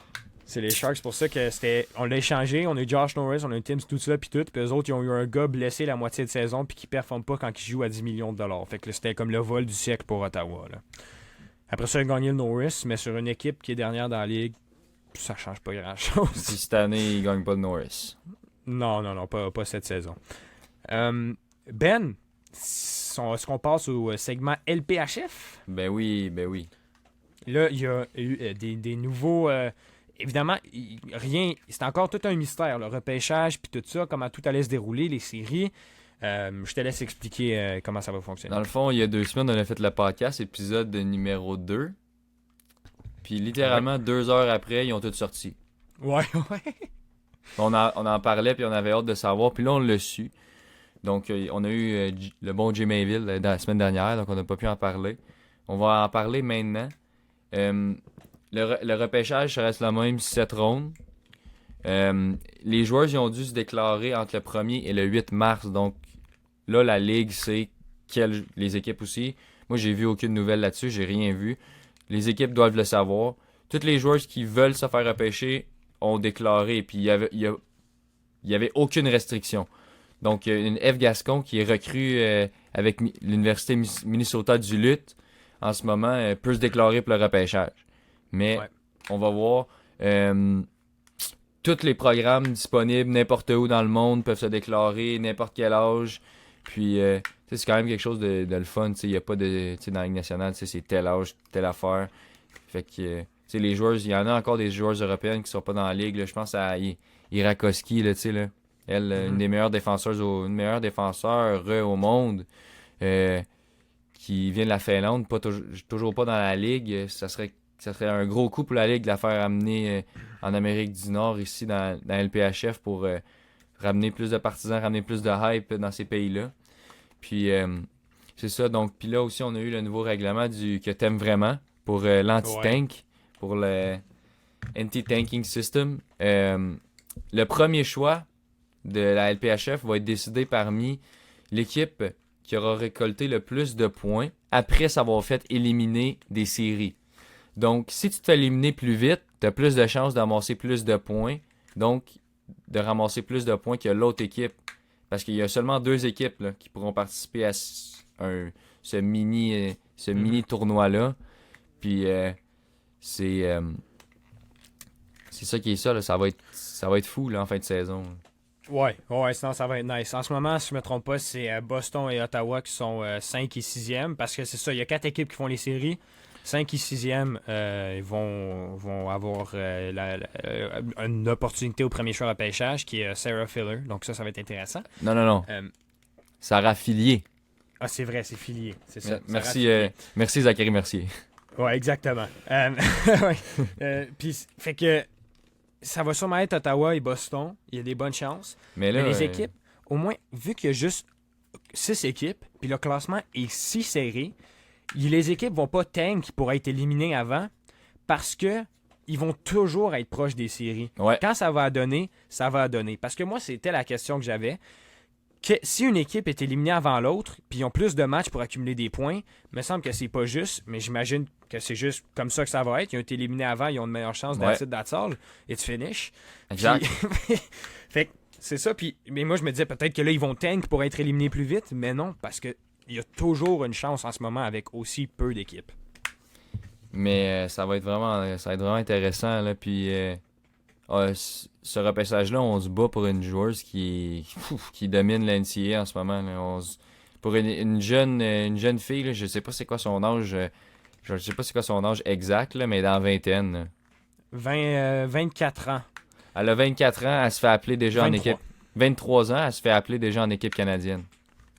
C'est les Sharks, c'est pour ça que c'était. On l'a échangé, on a eu Josh Norris, on a eu Tim tout ça, puis tout. Puis eux autres, ils ont eu un gars blessé la moitié de saison, puis qui performe pas quand il joue à 10 millions de dollars. Fait que là, c'était comme le vol du siècle pour Ottawa. Là. Après ça, il a gagné le Norris, mais sur une équipe qui est dernière dans la ligue, ça change pas grand-chose. Puis cette année, il gagne pas de Norris. Non, pas cette saison. Ben, est-ce qu'on passe au segment LPHF? Ben oui. Là, il y a eu des nouveaux... évidemment, rien... C'est encore tout un mystère, le repêchage, puis tout ça, comment tout allait se dérouler, les séries. Je te laisse expliquer comment ça va fonctionner. Dans le fond, il y a 2 semaines, on a fait le podcast, épisode numéro 2. Puis littéralement, 2 heures après, ils ont tous sorti. Ouais. On en parlait, puis on avait hâte de savoir, puis là, on l'a su. Donc, on a eu le bon Jay Mayville la semaine dernière, donc on n'a pas pu en parler. On va en parler maintenant. Le repêchage, ça reste le même, 7 rondes. Les joueurs, ils ont dû se déclarer entre le 1er et le 8 mars. Donc, là, la Ligue sait les équipes aussi. Moi, j'ai vu aucune nouvelle là-dessus, j'ai rien vu. Les équipes doivent le savoir. tous les joueurs qui veulent se faire repêcher ont déclaré, puis il y avait aucune restriction. Donc, une F. Gascon qui est recrue avec l'Université Minnesota du Lutte en ce moment peut se déclarer pour le repêchage. Mais on va voir. Tous les programmes disponibles n'importe où dans le monde peuvent se déclarer, n'importe quel âge. Puis, c'est quand même quelque chose de le fun. Il n'y a pas de. Dans la Ligue nationale, c'est tel âge, telle affaire. Fait que, les joueurs, il y en a encore des joueurs européennes qui sont pas dans la ligue. Là. Je pense à Irakoski, là, là. Elle, une des meilleures défenseurs au monde, qui vient de la Finlande, toujours pas dans la ligue. Ça serait un gros coup pour la ligue de la faire amener en Amérique du Nord, ici dans LPHF, pour ramener plus de partisans, ramener plus de hype dans ces pays-là. Puis, c'est ça. Donc, puis là aussi, on a eu le nouveau règlement que t'aimes vraiment pour l'anti-tank, pour le anti-tanking system. Le premier choix de la LPHF va être décidé parmi l'équipe qui aura récolté le plus de points après s'avoir fait éliminer des séries. Donc, si tu te fais éliminer plus vite, tu as plus de chances d'amasser plus de points, donc de ramasser plus de points que l'autre équipe. Parce qu'il y a seulement 2 équipes là, qui pourront participer à ce mini tournoi-là. Puis, c'est ça qui est ça. Là. Ça va être fou là, en fin de saison. Ouais, sinon ça va être nice. En ce moment, si je me trompe pas, c'est Boston et Ottawa qui sont 5 et 6e, parce que c'est ça, il y a 4 équipes qui font les séries. 5 et 6e ils vont avoir une opportunité au premier choix repêchage, qui est Sarah Filler. Donc ça va être intéressant. Non. Sarah Filier. Ah, c'est vrai, c'est Filier. C'est ça. Merci Zachary Mercier. Ouais, exactement. Puis, fait que ça va sûrement être Ottawa et Boston. Il y a des bonnes chances. Mais les équipes, au moins, vu qu'il y a juste 6 équipes, puis le classement est si serré, les équipes vont pas tank pour être éliminées avant, parce que ils vont toujours être proches des séries. Ouais. Quand ça va donner, ça va donner. Parce que moi, c'était la question que j'avais. Si une équipe est éliminée avant l'autre, puis ils ont plus de matchs pour accumuler des points, il me semble que c'est pas juste, mais j'imagine que c'est juste comme ça que ça va être. Ils ont été éliminés avant, ils ont de meilleures chances that's all. It's finish. Exact. Puis, fait que c'est ça. Mais moi, je me disais peut-être que là, ils vont tank pour être éliminés plus vite, mais non, parce que il y a toujours une chance en ce moment avec aussi peu d'équipes. Mais ça va être vraiment intéressant. Là, puis ce repêchage-là, on se bat pour une joueuse qui domine l'NCAA en ce moment. Là. Pour une jeune fille, là, je sais pas c'est quoi son âge. Je sais pas c'est quoi son âge exact, là, mais dans la vingtaine. 24 ans. Elle a 24 ans, elle se fait appeler déjà 23. en équipe. 23 ans, elle se fait appeler déjà en équipe canadienne.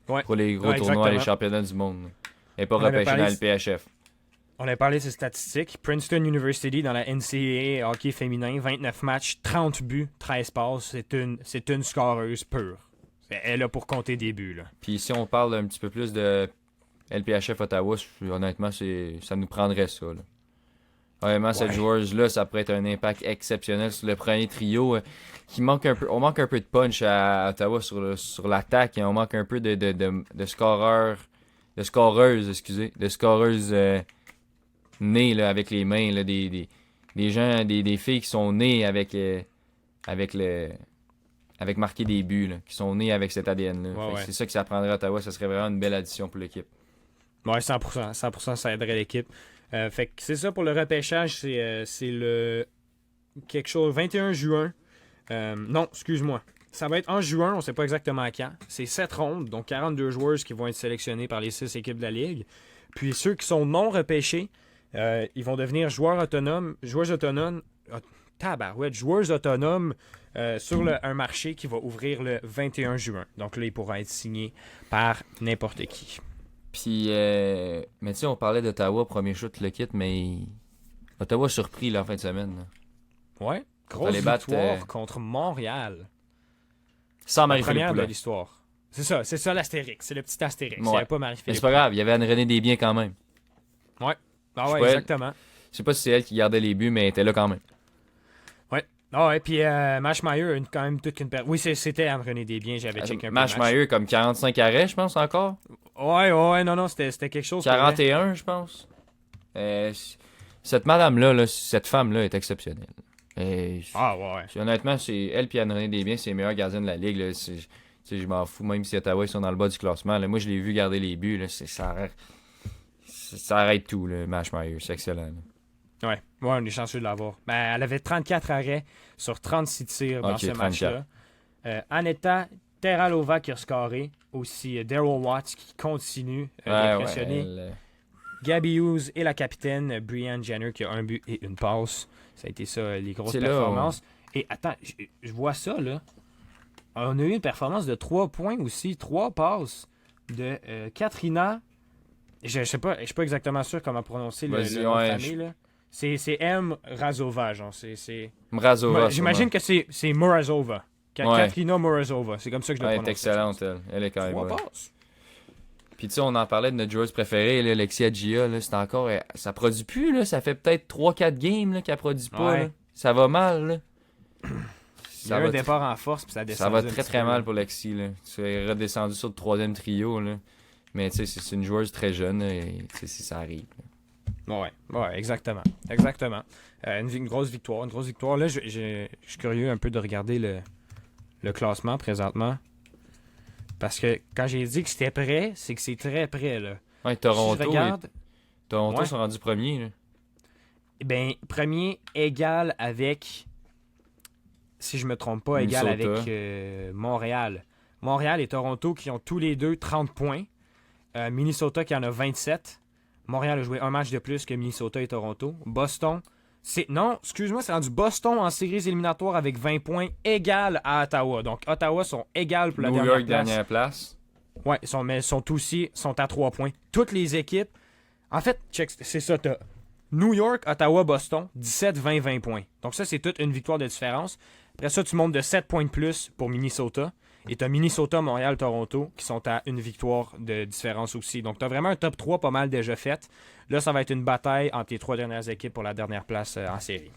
Ouais. Pour les gros tournois, les championnats du monde. Elle n'est pas repêchée dans le PHF. On a parlé de ses statistiques. Princeton University dans la NCAA hockey féminin, 29 matchs, 30 buts, 13 passes. C'est une scoreuse pure. Elle est là pour compter des buts. Là. Puis si on parle un petit peu plus de LPHF Ottawa, honnêtement, ça nous prendrait ça. Là. Honnêtement, cette joueuse-là, ça pourrait être un impact exceptionnel sur le premier trio. On manque un peu de punch à Ottawa sur l'attaque. Et on manque un peu de scoreuses nées là, avec les mains. Là, des gens, des filles qui sont nées avec marqué des buts, là, qui sont nées avec cet ADN-là. C'est ça que ça prendrait à Ottawa. Ça serait vraiment une belle addition pour l'équipe. Ouais, 100%. 100% ça aiderait l'équipe. Fait que c'est ça pour le repêchage. C'est le quelque chose 21 juin. Non, excuse-moi. Ça va être en juin, on ne sait pas exactement quand. C'est 7 rondes, donc 42 joueurs qui vont être sélectionnés par les 6 équipes de la Ligue. Puis ceux qui sont non repêchés, ils vont devenir joueurs autonomes sur un marché qui va ouvrir le 21 juin. Donc là, ils pourront être signés par n'importe qui. Puis, mais tu sais, on parlait d'Ottawa, premier shoot, le kit, mais Ottawa surpris là, en fin de semaine. Là. Ouais, grosse victoire contre Montréal. Sans Marie-Philippe première Poulin. de l'histoire. C'est ça l'astérix. C'est le petit astérix. Ouais. Il n'y avait pas Marie-Philippe. Mais c'est pas grave, il y avait Anne-Renée Desbiens quand même. Ouais. Ah ouais, exactement. Je sais pas si c'est elle qui gardait les buts, mais elle était là quand même. Ouais. Ah ouais, puis Mashmeyer a quand même toute une période. Oui, c'était Anne-Renée Desbiens, j'avais checké un peu. Mashmeyer comme 45 arrêts, je pense, encore. Ouais, non, c'était quelque chose. 41, je pense. Cette madame-là, là, cette femme-là est exceptionnelle. Et, Ah, ouais. honnêtement, c'est elle et Anne-Renée Desbiens, c'est les meilleurs gardiens de la ligue. Là. Je m'en fous, même si Ottawa ils sont dans le bas du classement. Là. Moi, je l'ai vu garder les buts. Là. Ça arrête tout, le match Meyer. C'est excellent. Là. Ouais, on est chanceux de l'avoir. Ben, elle avait 34 arrêts sur 36 tirs dans ce 34. match-là. Aneta Teralova qui a scoré. Aussi Daryl Watts qui continue d'impressionner. Gabby Hughes et la capitaine Brianne Jenner qui a un but et une passe. Ça a été ça, les grosses performances. Et attends, je vois ça, là. On a eu une performance de 3 points aussi. 3 passes de Katrina. Je suis pas exactement sûr comment prononcer le nom de famille, là. C'est M. Razova, genre. Mrazova. J'imagine que c'est Morazova. Katrina Morazova. C'est comme ça que je le prononce. Elle est excellente, elle. Elle est quand même. 3 passes. Puis tu sais, on en parlait de notre joueuse préférée, là, Lexia Gia, là, c'est encore... ça produit plus, là. Ça fait peut-être 3-4 games là, qu'elle produit pas. Là. Ça va mal, là. Il y a un départ en force, puis ça descend. Ça va très très mal pour Lexi, là. Tu es redescendu sur le 3e trio, là. Mais tu sais, c'est une joueuse très jeune, là, et ça arrive. Ouais, exactement. Une grosse victoire. Là, je suis curieux un peu de regarder le classement présentement. Parce que quand j'ai dit que c'était prêt, c'est que c'est très près, là. Ouais, Toronto, si je regarde, Toronto sont rendus premiers, là. Ben, premier égal avec, si je me trompe pas, Minnesota. égal avec Montréal. Montréal et Toronto qui ont tous les deux 30 points. Minnesota qui en a 27. Montréal a joué un match de plus que Minnesota et Toronto. Boston, c'est rendu Boston en séries éliminatoires avec 20 points égal à Ottawa. Donc Ottawa sont égales pour la New York, dernière place. Ouais, mais sont à 3 points. Toutes les équipes. En fait, check, c'est ça, t'as New York, Ottawa, Boston, 17, 20, 20 points. Donc ça, c'est toute une victoire de différence. Après ça, tu montes de 7 points de plus pour Minnesota. Et tu as Minnesota, Montréal, Toronto qui sont à une victoire de différence aussi. Donc tu as vraiment un top 3 pas mal déjà fait. Là, ça va être une bataille entre les 3 dernières équipes pour la dernière place en série.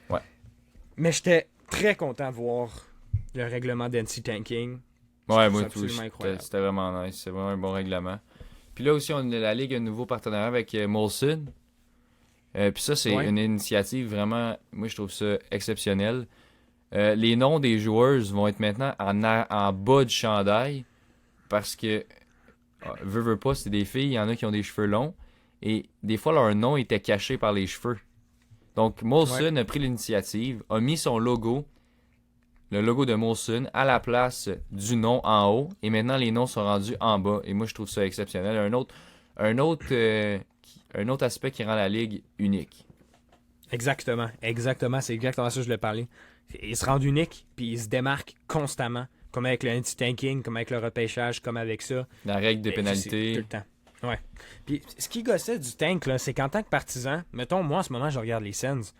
Ouais. Mais j'étais très content de voir le règlement d'NC Tanking. Ouais, moi tout. C'était vraiment nice. C'est vraiment un bon règlement. Puis là aussi, la Ligue a un nouveau partenariat avec Molson. Puis ça, c'est une initiative vraiment, moi je trouve ça exceptionnel. Les noms des joueurs vont être maintenant en bas du chandail parce que, veux pas, c'est des filles, il y en a qui ont des cheveux longs et des fois leur nom était caché par les cheveux. Donc Molson a pris l'initiative, a mis son logo, le logo de Molson, à la place du nom en haut et maintenant les noms sont rendus en bas et moi je trouve ça exceptionnel. Un autre aspect qui rend la ligue unique. Exactement, c'est exactement ça que je voulais parler. Ils se rendent uniques, puis ils se démarquent constamment, comme avec le anti-tanking, comme avec le repêchage, comme avec ça. La règle de pénalité. Tout le temps. Ouais. Puis ce qui gossait du tank, là, c'est qu'en tant que partisan, mettons, moi en ce moment, je regarde les Sens.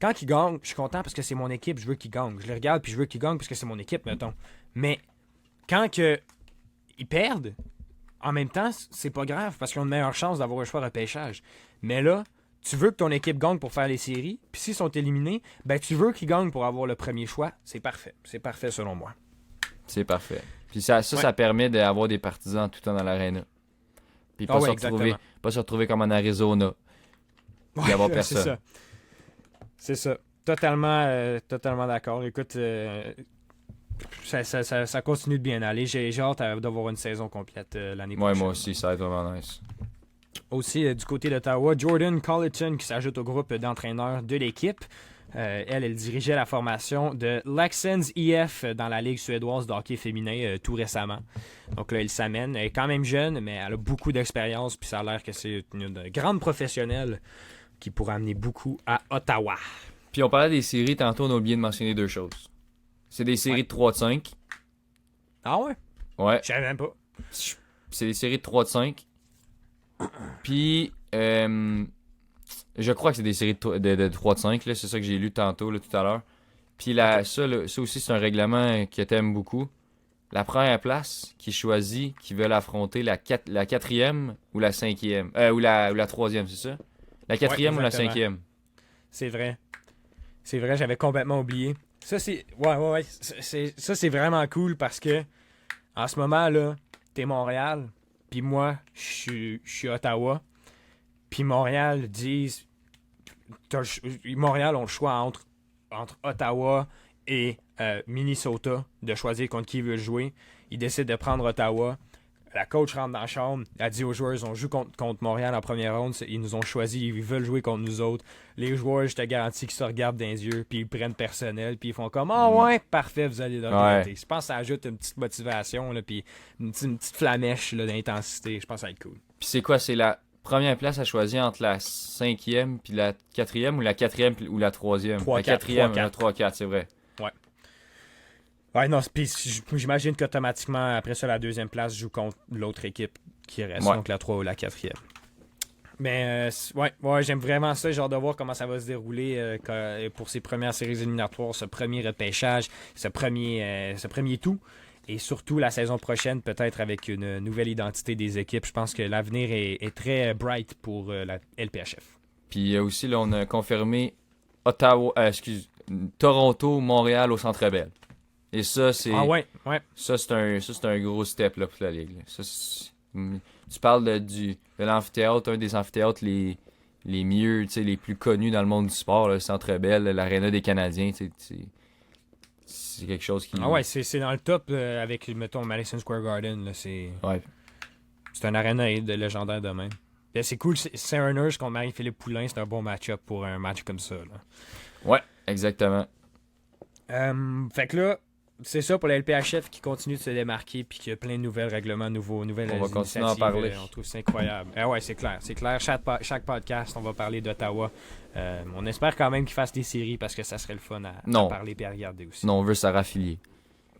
Quand ils gagnent, je suis content parce que c'est mon équipe, je veux qu'ils gagnent. Je les regarde, puis je veux qu'ils gagnent parce que c'est mon équipe, mettons. Mais quand ils perdent, en même temps, c'est pas grave parce qu'ils ont une meilleure chance d'avoir un choix de repêchage. Mais là, tu veux que ton équipe gagne pour faire les séries, puis s'ils sont éliminés, ben tu veux qu'ils gagnent pour avoir le premier choix. C'est parfait. C'est parfait selon moi. C'est parfait. Puis ça permet d'avoir des partisans tout le temps dans l'aréna. Puis pas se retrouver comme en Arizona. Puis avoir personne. C'est ça. Totalement d'accord. Écoute, ça continue de bien aller. J'ai hâte d'avoir une saison complète l'année prochaine. Ouais, moi aussi, ça va être vraiment nice. Aussi, du côté d'Ottawa, Jordan Colleton qui s'ajoute au groupe d'entraîneurs de l'équipe. Elle dirigeait la formation de Leksands IF dans la Ligue suédoise de hockey féminin tout récemment. Donc là, elle s'amène. Elle est quand même jeune, mais elle a beaucoup d'expérience. Puis ça a l'air que c'est une grande professionnelle qui pourra amener beaucoup à Ottawa. Puis on parlait des séries, tantôt on a oublié de mentionner 2 choses. C'est des séries de 3 de 5. Ah ouais? Ouais. Je savais même pas. C'est des séries de 3 de 5. Puis, je crois que c'est des séries de 3 de 5, là, c'est ça que j'ai lu tantôt, là, tout à l'heure. Puis ça aussi, c'est un règlement que t'aimes beaucoup. La première place qui choisit, qui veulent affronter la 4e ou la 5e. Ou la 3e, c'est ça? La 4e ou la 5e. C'est vrai. J'avais complètement oublié. Ça, c'est... Ouais. Ça, c'est vraiment cool parce que, en ce moment, là, t'es Montréal... Puis moi, je suis Ottawa. puis Montréal disent... Montréal ont le choix entre Ottawa et Minnesota de choisir contre qui ils veulent jouer. Ils décident de prendre Ottawa. La coach rentre dans la chambre, elle dit aux joueurs, on joue contre Montréal en première ronde, ils nous ont choisi, ils veulent jouer contre nous autres. Les joueurs, je te garantis qu'ils se regardent dans les yeux, puis ils prennent personnel, puis ils font comme « Ah ouais, parfait, vous allez le regretter. » Je pense que ça ajoute une petite motivation, là, puis une petite flamèche là, d'intensité. Je pense que ça va être cool. Puis c'est quoi, c'est la première place à choisir entre la 5e puis la 4e, ou la 4e ou la 3e? 3-4, la 4e, 3-4. la 3-4, c'est vrai. Ouais, non, puis j'imagine qu'automatiquement, après ça, la deuxième place joue contre l'autre équipe qui reste, donc la 3 ou la 4e. Mais ouais, j'aime vraiment ça. J'ai hâte de voir comment ça va se dérouler pour ces premières séries éliminatoires, ce premier repêchage, ce premier tout. Et surtout la saison prochaine, peut-être avec une nouvelle identité des équipes. Je pense que l'avenir est très bright pour la LPHF. Puis aussi, là, on a confirmé Toronto, Montréal au Centre Bell. Et ça, c'est. Ah ouais. Ça, c'est un gros step là, pour la Ligue. Là. Tu parles de l'amphithéâtre, un des amphithéâtres les mieux, les plus connus dans le monde du sport, le Centre Bell, l'Arena des Canadiens. C'est quelque chose qui. Ah ouais, c'est dans le top avec, mettons, Madison Square Garden. Là, c'est un arena de légendaire de même. Puis c'est cool, Saint-Ernest contre Marie-Philippe Poulain, c'est un bon match-up pour un match comme ça. Là. Ouais, exactement. Fait que là, c'est ça pour la LPHF qui continue de se démarquer puis qui a plein de nouvelles règlements nouveaux, nouvelles on va continuer à en parler. On trouve ça incroyable. Ouais, c'est clair. Chaque podcast, on va parler d'Ottawa. On espère quand même qu'ils fassent des séries parce que ça serait le fun à parler et à regarder aussi. Non, on veut se raffilier.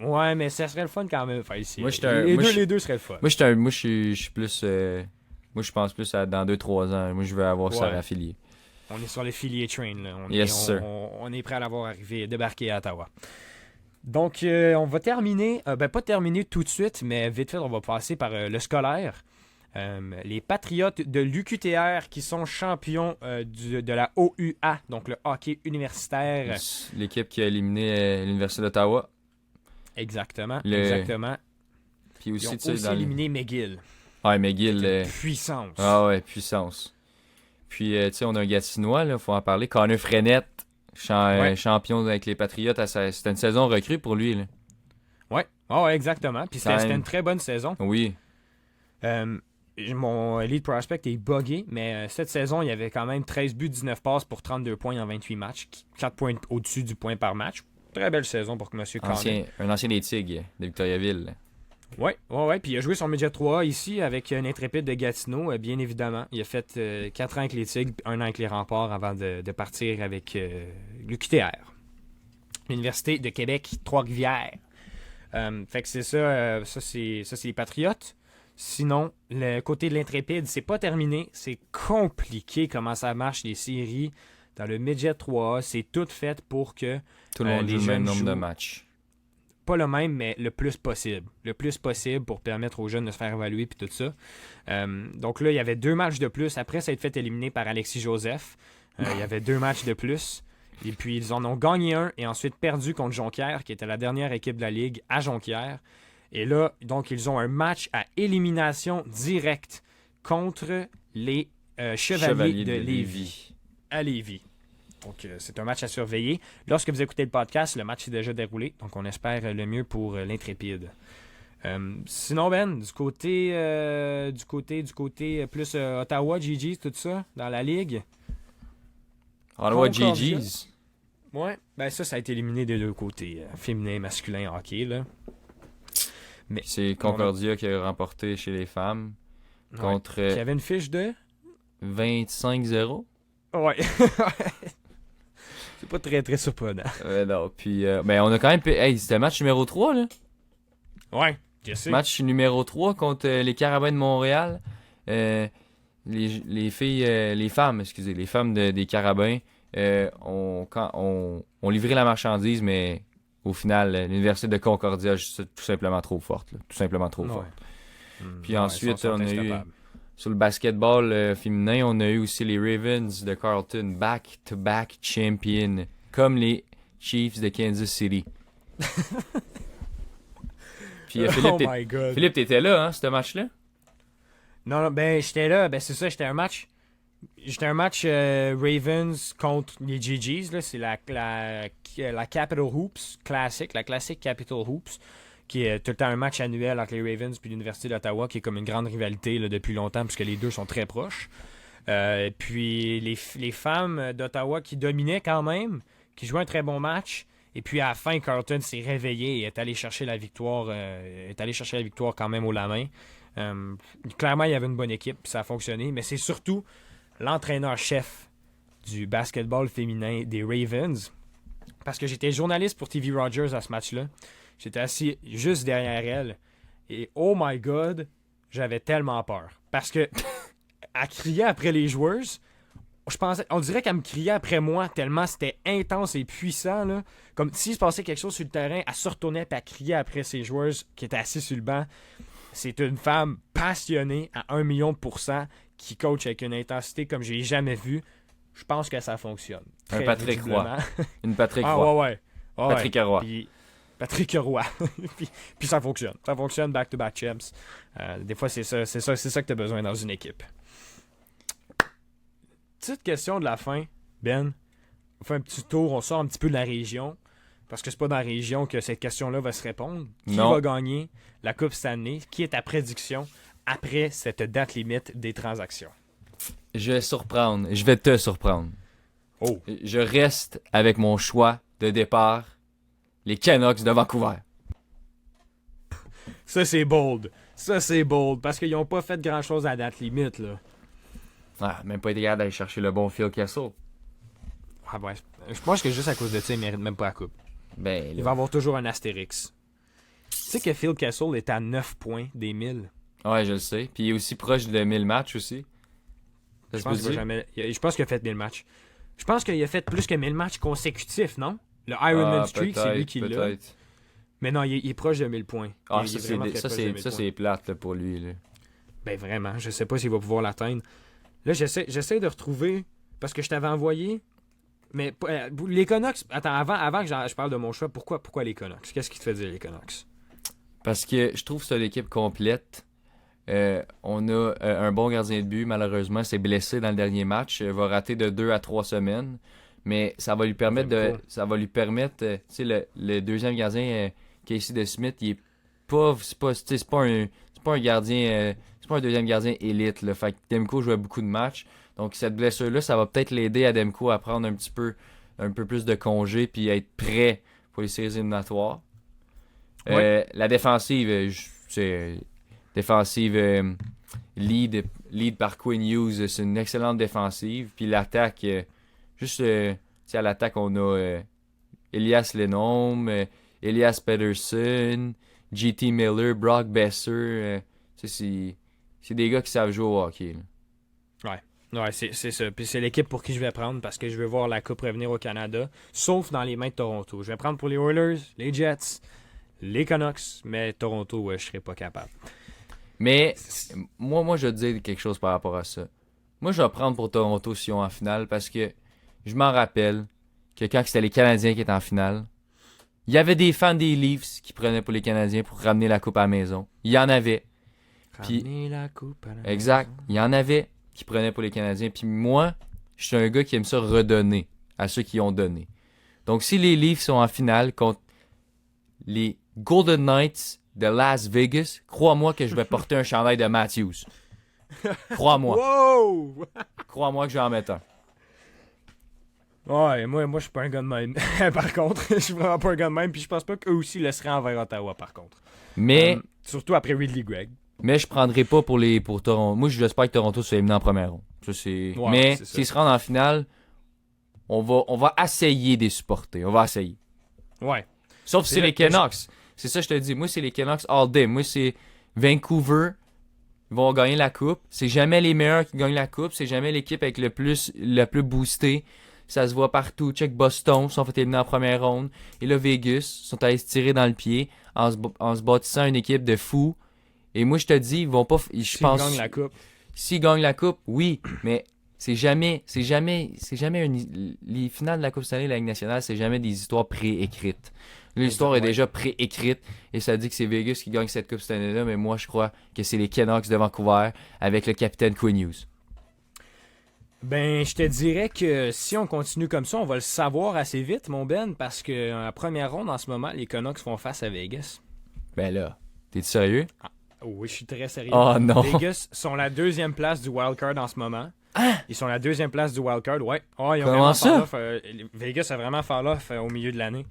Ouais, mais ça serait le fun quand même de faire ici. Les deux seraient le fun. Moi, je suis plus... moi, je pense plus à dans 2-3 ans. Moi, je veux avoir ça raffilié. On est sur le filier train. Là. On est prêt à l'avoir arrivé, débarquer à Ottawa. Donc, on va terminer, pas terminer tout de suite, mais vite fait, on va passer par le scolaire. Les Patriotes de l'UQTR qui sont champions de la OUA, donc le hockey universitaire. L'équipe qui a éliminé l'Université d'Ottawa. Exactement. Puis aussi, ils ont aussi éliminé McGill. Ouais, McGill. Puissance. Ah ouais, puissance. Puis, tu sais, on a un Gatinois, il faut en parler. Connor Frenette. Champion avec les Patriotes, c'était une saison recrue pour lui. Là. Ouais, exactement. Puis c'était une très bonne saison. Oui. Mon Elite Prospect est buggé, mais cette saison, il y avait quand même 13 buts, 19 passes pour 32 points en 28 matchs, 4 points au-dessus du point par match. Très belle saison pour M. Connor. Un ancien des Tigres de Victoriaville. Ouais. Puis il a joué son Midget 3 ici avec un intrépide de Gatineau, bien évidemment. Il a fait 4 ans avec les Tigres, 1 an avec les Remparts avant de partir avec l'UQTR. L'Université de Québec, Trois-Rivières. Fait que c'est ça. Ça, c'est les Patriotes. Sinon, le côté de l'intrépide, c'est pas terminé. C'est compliqué comment ça marche, les séries. Dans le Midget 3A, c'est tout fait pour que tout le monde joue le même nombre de matchs. Pas le même, mais le plus possible. Le plus possible pour permettre aux jeunes de se faire évaluer puis tout ça. Donc là, il y avait 2 matchs de plus. Après, ça a été fait éliminer par Alexis Joseph. Il y avait 2 matchs de plus. Et puis, ils en ont gagné un et ensuite perdu contre Jonquière, qui était la dernière équipe de la Ligue à Jonquière. Et là, donc, ils ont un match à élimination directe contre les Chevaliers de Lévis. À Lévis. Donc, c'est un match à surveiller. Lorsque vous écoutez le podcast, le match est déjà déroulé. Donc, on espère le mieux pour l'Intrépide. Sinon, Ben, du côté plus Ottawa, GGs, tout ça, dans la Ligue. Ottawa, GGs. Ouais, ben ça a été éliminé des deux côtés, féminin et masculin hockey, là. Mais c'est Concordia qui a remporté chez les femmes contre... Qui avait une fiche de... 25-0. Ouais. C'est pas très, très surprenant. Non, puis... ben, on a quand même... Hey, c'était match numéro 3, là. Ouais, je sais. Match numéro 3 contre les Carabins de Montréal. Les filles... les femmes des Carabins ont livré la marchandise, mais au final, l'Université de Concordia est tout simplement trop forte. Là. Tout simplement trop forte. Puis ensuite, on a eu... Sur le basketball féminin, on a eu aussi les Ravens de Carleton, back-to-back champion, comme les Chiefs de Kansas City. Puis Philippe, t'étais là, hein, ce match-là? Non, ben j'étais là, ben c'est ça, j'étais un match J'étais un match Ravens contre les GGs. Là. C'est la Capital Hoops Classic, la classique Capital Hoops, qui est tout le temps un match annuel entre les Ravens et l'Université d'Ottawa, qui est comme une grande rivalité là, depuis longtemps, puisque les deux sont très proches. Puis les femmes d'Ottawa qui dominaient quand même, qui jouaient un très bon match. Et puis à la fin, Carleton s'est réveillé et est allé chercher la victoire, quand même au la main. Clairement, il y avait une bonne équipe, puis ça a fonctionné. Mais c'est surtout l'entraîneur-chef du basketball féminin des Ravens. Parce que j'étais journaliste pour TV Rogers à ce match-là. J'étais assis juste derrière elle. Et oh my God, j'avais tellement peur. Parce que elle criait après les joueurs. On dirait qu'elle me criait après moi tellement c'était intense et puissant. Là. Comme s'il se passait quelque chose sur le terrain, elle se retournait et elle criait après ses joueurs qui étaient assis sur le banc. C'est une femme passionnée à 1 million % qui coach avec une intensité comme je l'ai jamais vu. Je pense que ça fonctionne. Un Patrick Roy. Une Patrick Roy. Ah ouais. Patrick Roy. Patrick Roy. puis ça fonctionne. Ça fonctionne back-to-back champs. Des fois, c'est ça que tu as besoin dans une équipe. Petite question de la fin, Ben. On fait un petit tour, on sort un petit peu de la région. Parce que c'est pas dans la région que cette question-là va se répondre. Qui va gagner la Coupe cette année? Qui est ta prédiction après cette date limite des transactions? Je vais te surprendre. Oh. Je reste avec mon choix de départ, les Canucks de Vancouver. Ça, c'est bold. Parce qu'ils n'ont pas fait grand-chose à la date limite, là. Ah, même pas été capable d'aller chercher le bon Phil Kessel. Ah ouais. Je pense que juste à cause de ça, il mérite même pas la coupe. Ben, il va avoir toujours un astérix. Tu sais que Phil Kessel est à 9 points des 1000. Ouais, je le sais. Puis il est aussi proche de 1000 matchs aussi. Je pense qu'il a fait 1000 matchs. Je pense qu'il a fait plus que 1000 matchs consécutifs, non? Le Ironman Streak, c'est lui qui l'a. Mais non, il est proche de 1000 points. Ah, ça c'est plate là, pour lui. Là. Ben vraiment, je sais pas s'il va pouvoir l'atteindre. Là, j'essaie de retrouver, parce que je t'avais envoyé, mais les Canucks, attends, avant que je parle de mon choix, pourquoi les Canucks? Qu'est-ce qui te fait dire les Canucks? Parce que je trouve que c'est une équipe complète. On a un bon gardien de but, malheureusement, s'est blessé dans le dernier match. Il va rater de 2 à 3 semaines. Mais ça va lui permettre tu sais, le deuxième gardien, Casey DeSmith, il est pas, c'est pas un gardien, c'est pas un deuxième gardien élite, là. Fait que Demko jouait beaucoup de matchs. Donc cette blessure-là, ça va peut-être l'aider à Demko à prendre un peu plus de congé puis à être prêt pour les séries éliminatoires. Ouais. La défensive, c'est défensive lead par Quinn Hughes, c'est une excellente défensive. Puis l'attaque, à l'attaque, on a Elias Lennon, Elias Pettersson, JT Miller, Brock Besser. C'est des gars qui savent jouer au hockey. Là. Ouais, c'est ça. Puis c'est l'équipe pour qui je vais prendre parce que je veux voir la Coupe revenir au Canada, sauf dans les mains de Toronto. Je vais prendre pour les Oilers, les Jets, les Canucks, mais Toronto, ouais, je serais pas capable. Mais moi, je vais te dire quelque chose par rapport à ça. Moi, je vais prendre pour Toronto si on est en finale parce que je m'en rappelle que quand c'était les Canadiens qui étaient en finale, il y avait des fans des Leafs qui prenaient pour les Canadiens pour ramener la coupe à la maison. Il y en avait. Ramener la coupe à la maison. Exact. Il y en avait qui prenaient pour les Canadiens. Puis moi, je suis un gars qui aime ça redonner à ceux qui ont donné. Donc, si les Leafs sont en finale contre les Golden Knights de Las Vegas, crois-moi que je vais porter un chandail de Matthews. Crois-moi. Wow! Crois-moi que je vais en mettre un. Ouais, moi je suis pas un gars de même. Par contre, je suis vraiment pas un gars de même. Puis je pense pas qu'eux aussi le seraient envers Ottawa, par contre. Mais... surtout après Ridley Gregg. Mais je prendrai pas pour Toronto. Moi, j'espère que Toronto soit éliminé en première ronde. Ça, c'est... Ouais, mais s'ils se rendent en finale, on va essayer de les supporter. On va essayer. Ouais. Sauf si c'est les Canucks. C'est ça, je te dis. Moi, c'est les Canucks all day. Moi, c'est Vancouver. Ils vont gagner la coupe. C'est jamais les meilleurs qui gagnent la coupe. C'est jamais l'équipe avec le plus boosté. Ça se voit partout. Check Boston, sont fait éliminer en première ronde. Et là, Vegas sont allés se tirer dans le pied en se bâtissant une équipe de fous. Et moi, je te dis, ils vont pas... Je pense, gagnent la coupe. S'ils gagnent la coupe, oui. Mais c'est jamais les finales de la Coupe Stanley de la Ligue nationale, c'est jamais des histoires préécrites. L'histoire est déjà préécrite et ça dit que c'est Vegas qui gagne cette Coupe Stanley-là, mais moi, je crois que c'est les Canucks de Vancouver avec le capitaine Quinn Hughes. Ben, je te dirais que si on continue comme ça, on va le savoir assez vite, mon Ben, parce que dans la première ronde, en ce moment, les Canucks font face à Vegas. Ben là, t'es sérieux? Oui, je suis très sérieux. Oh non! Vegas sont la deuxième place du wildcard en ce moment. Ils sont la deuxième place du wildcard, ouais. Oh, ils ont Comment vraiment ça? fall off, Vegas a vraiment fall off au milieu de l'année.